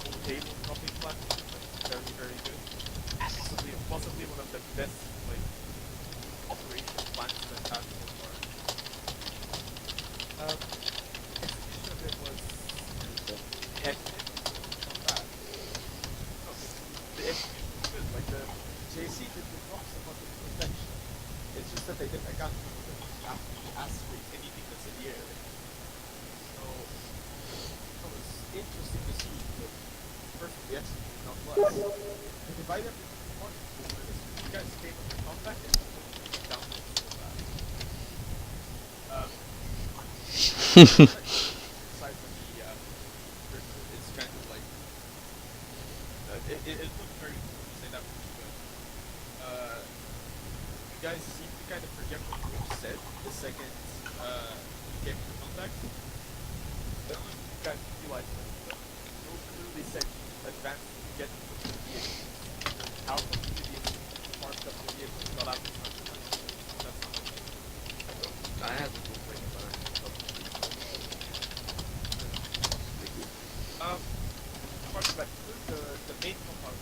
Speaker 4: whole table dropping plan very, very good. Possibly one of the best like operational plans that I've had so far. Execution of it was hectic, not bad. The execution was good. Like the JC did the drops a bunch of perfection. It's just that they didn't account for the aspirate anything that's in the air. So it was interesting to see, but perfectly executed nonetheless. To divide everything. You guys came up with contact and down so fast. Aside from the it's kind of like it looked very cool to say that much, but you guys seem to kind of forget what you said the second you came into contact. I don't know if you guys realize that, but you clearly said you advanced to get to the vehicle. How come the idiots parked up the vehicle and got out in front of us? That's not okay.
Speaker 9: I had to go bring it back.
Speaker 4: Apart from that, the main compound,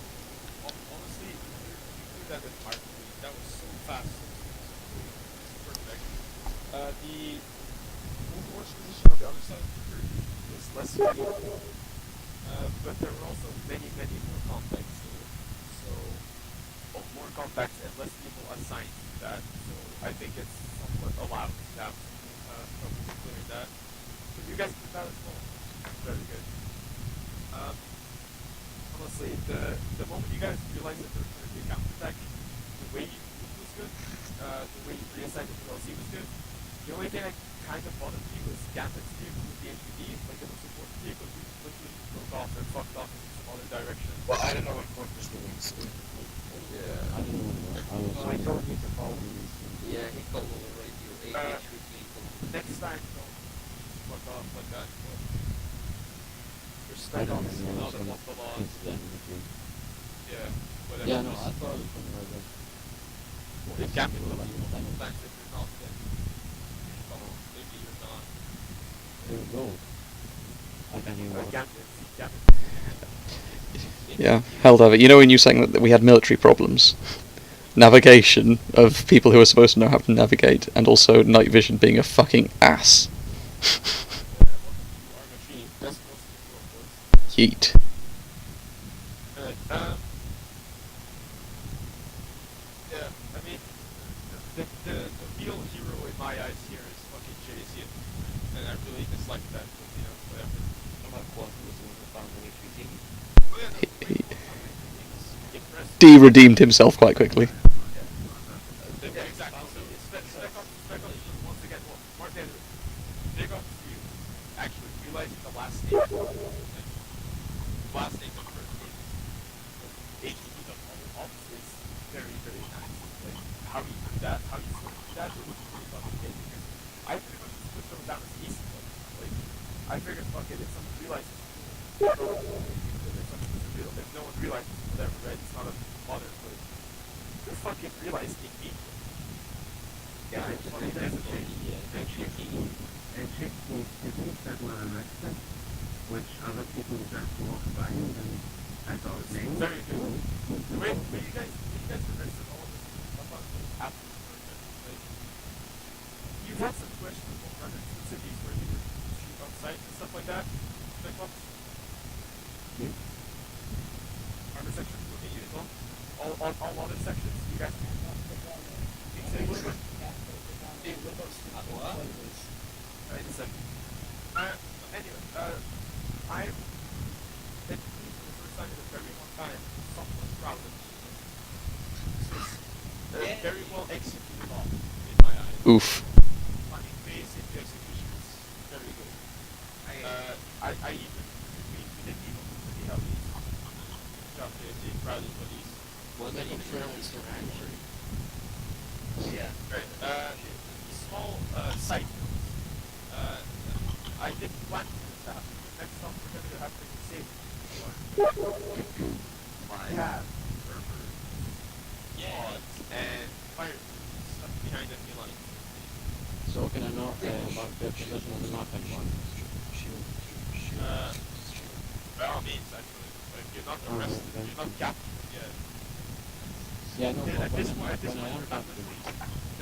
Speaker 4: honestly, you do that admirably. That was so fast. Perfect. The Overwatch position on the other side of the curve was less valuable, but there were also many more contacts there. So, more contacts and less people assigned to that. So, I think it's somewhat allowed to have trouble clearing that. But you guys did that as well. Very good. Honestly, the moment you guys realized that there was going to be a counterattack, the way you moved was good, the way you reassigned the PLC was good. The only thing that kind of bothered me was Gambit's vehicle with the HPD, like the support vehicle, who literally broke off and fucked off in some other direction.
Speaker 5: Well, I don't know what Corp was doing, so...
Speaker 4: Yeah.
Speaker 9: I didn't know. I told you to follow me. Yeah, he called on the radio. AH with vehicle.
Speaker 4: Next time, don't fuck off like that. But you're
Speaker 9: I
Speaker 4: stuck on
Speaker 9: don't
Speaker 4: this
Speaker 9: know.
Speaker 4: without the laws.
Speaker 9: Incident with you.
Speaker 4: Yeah, whatever.
Speaker 9: Yeah, no, I thought it was from Reddit.
Speaker 4: If Gambit will have multiple times if you're not, then maybe you're not.
Speaker 9: There we go. I can't even watch.
Speaker 4: Gambit.
Speaker 1: Yeah, hell of it. You know when you were saying that we had military problems? Navigation of people who are supposed to know how to navigate, and also night vision being a fucking ass. Yeet.
Speaker 4: Yeah, I mean, the real hero in my eyes here is fucking JC, and I really dislike that, but, you know, whatever.
Speaker 9: About Quad was the one that found the HPT.
Speaker 4: Oh, yeah, no,
Speaker 1: He
Speaker 4: impressed.
Speaker 1: de-redeemed himself quite quickly.
Speaker 4: Yeah, exactly. So spec ops once again. Well, Martin, big ups to you. Actually, realizing the last stage of the first game, HTTP of all ops is very nice. Like how you do that, how you sort of do that, it was really fucking good. Because I pretty much just put those down as easy ones. Like I figured, fuck it, if someone realizes, if no one realizes whatever, right? It's not a bother, but you fucking realize it immediately. Yeah, it's fucking necessary.
Speaker 10: And checkpoints that were arrested, which other people just walked by and I thought maybe.
Speaker 4: Very good. When you guys arrested all of this stuff on after the like, you've had some questionable runners in cities where you would shoot on sites and stuff like that. Like what? Armor sections look at you as well. All other sections, you guys. Right, a second. Anyway, I've been for the first time in a very long time, somewhat proud of this. Very well executed law, in my eyes.
Speaker 1: Oof.
Speaker 4: Funny face in the execution is very good. I even didn't even see how these job the crowd is what these.
Speaker 9: Was that even fairly surrounded?
Speaker 4: Yeah. Right. Small side notes. I didn't plan for this to happen. Next time we're going to have to save I have servers, mods, and fire stuff behind enemy lines.
Speaker 9: So can I know about the position of the knock-on one?
Speaker 4: By all means, actually. Like, you're not arrested, you're not captured yet.
Speaker 9: Yeah, no,
Speaker 4: At this point,
Speaker 9: when I am
Speaker 4: we're not
Speaker 9: captured.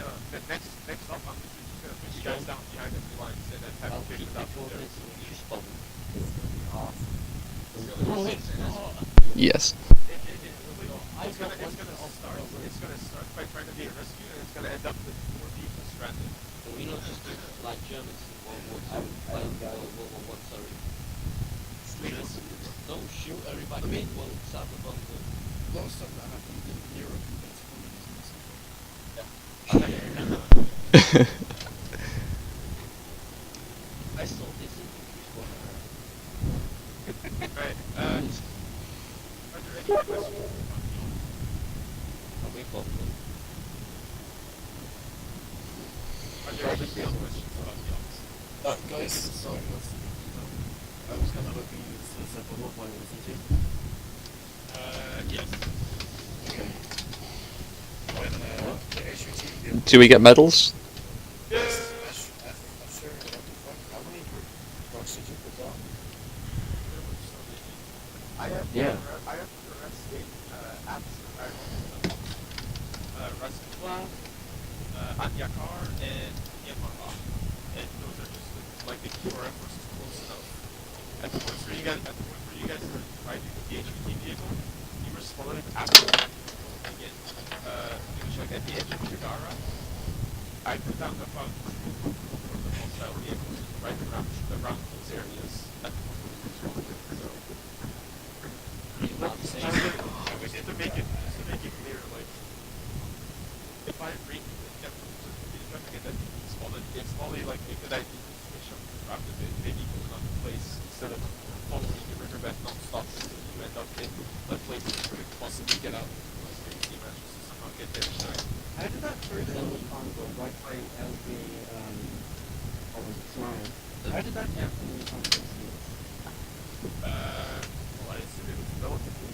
Speaker 4: no, the next up, I'm just going to put you guys down behind enemy lines and then have
Speaker 9: I'll
Speaker 4: to
Speaker 9: keep
Speaker 4: figure it out from
Speaker 9: before
Speaker 4: there.
Speaker 9: this when you spawn.
Speaker 4: Oh, it's
Speaker 1: Yes.
Speaker 4: It's gonna start by trying to be a rescue, and it's gonna end up with more people stranded.
Speaker 9: So we not just do like Germans in World War II, World War I, sorry. Just don't shoot everybody in one south of London.
Speaker 8: Last time that happened in Europe, that's communism.
Speaker 9: problem.
Speaker 4: Are there any real questions about the ops?
Speaker 8: Guys, sorry, I was kind of hoping you would set them up while I wasn't here.
Speaker 4: Yes.
Speaker 8: Okay. When the HUT
Speaker 1: Do we get medals?
Speaker 8: Yes, I'm sure what the fuck, how many trucks did you put down?
Speaker 4: I have
Speaker 9: Yeah.
Speaker 4: I have to arrest in Raskva, Anyakar, and Yamara. And those are just like the QRF versus close enough. At the points where you guys are driving with the HVT vehicle, you responded after again. It was like at the edge of Chagara. I put down about two of the hostile vehicles right around those areas at the point where we responded. So just to make it clear, like if I bring don't forget that it's probably like a good idea to switch up the route a bit, maybe go another place instead of following the riverbed non-stop until you end up in a place where you could possibly get out because the team manages to somehow get there in time.
Speaker 10: How did that person on the right by LB, what was it, Smile? How did that happen in the context of this?
Speaker 4: Well, I assume it was relatively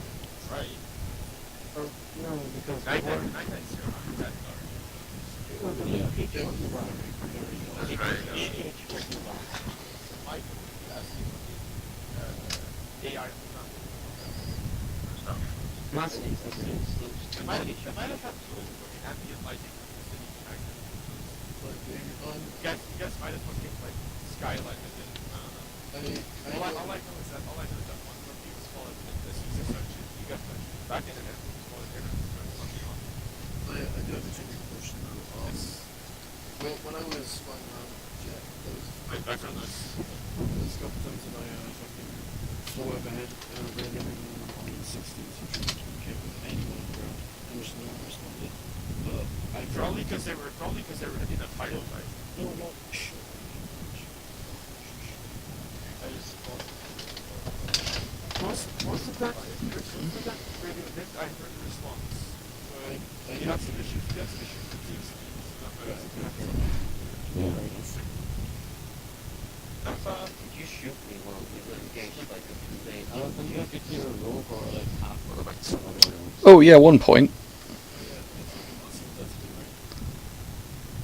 Speaker 4: right.
Speaker 10: Or, no, because
Speaker 4: Night
Speaker 10: before...
Speaker 4: night zero, that dark.
Speaker 10: No, but
Speaker 9: Yeah.
Speaker 10: PH was wrong.
Speaker 2: That's right, yeah.
Speaker 10: PH was wrong.
Speaker 4: I assume AI
Speaker 10: Massey,
Speaker 4: It might have had to do with fucking ambient lighting in the city back then.
Speaker 8: But
Speaker 4: You guys might have fucking like skylight it in. I don't know. All I know is that one of you was followed in this user section. You guys went back in and then followed everything started fucking on.
Speaker 8: I do have a technical question though. When I was flying around Jack, there was
Speaker 4: Wait, back on this.
Speaker 8: a couple times that I fucking flew overhead randomly on the 60s and tried to communicate with anyone on the ground, and just no one responded.
Speaker 4: Probably because they were in a firefight.
Speaker 8: No, shh.
Speaker 4: I just most of that radio did I heard the response. But you have some issues with team speed.
Speaker 9: Did you shoot me while we were engaged like a few days? I don't think you have to clear a rope or like half or like something.
Speaker 1: Oh yeah, 1 point.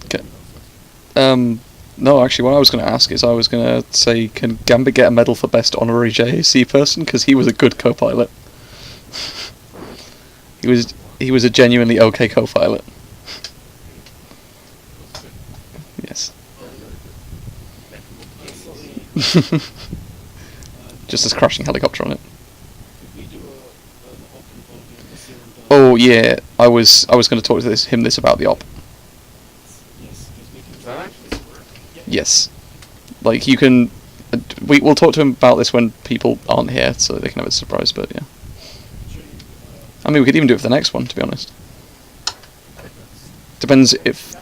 Speaker 1: Okay. No, actually, what I was going to ask is I was going to say, can Gambit get a medal for best honorary JAC person? Because he was a good co-pilot. He was a genuinely okay co-pilot. Yes. Just this crashing helicopter on it. Oh yeah, I was going to talk to him about the op. Yes, like you can. We'll talk to him about this when people aren't here, so they can have a surprise. But yeah, I mean, we could even do it for the next one, to be honest. Depends if.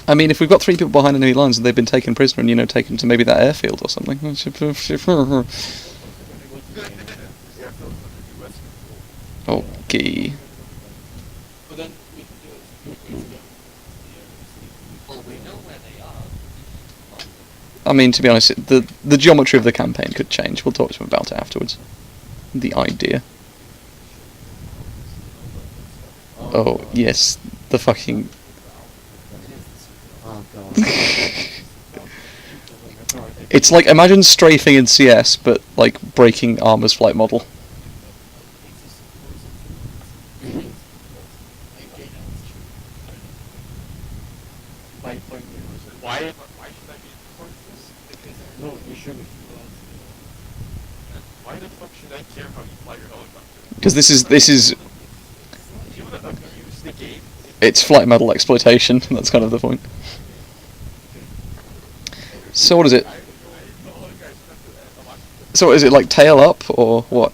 Speaker 1: I mean, if we've got 3 people behind enemy lines and they've been taken prisoner and, taken to maybe that airfield or something. Okay.
Speaker 8: But then we can do it.
Speaker 9: Well, we know where they are.
Speaker 1: I mean, to be honest, the geometry of the campaign could change. We'll talk to him about it afterwards. The idea. Oh, yes. The fucking...
Speaker 10: Oh god.
Speaker 1: It's like, imagine strafing in CS, but, like, breaking Armor's flight model.
Speaker 4: Why should I be important this?
Speaker 8: No, you shouldn't.
Speaker 4: Why the fuck should I care how you fly your helicopter?
Speaker 1: Because this is...
Speaker 4: You wanna abuse the game?
Speaker 1: It's flight model exploitation, that's kind of the point. So what is it? So is it like tail up, or what?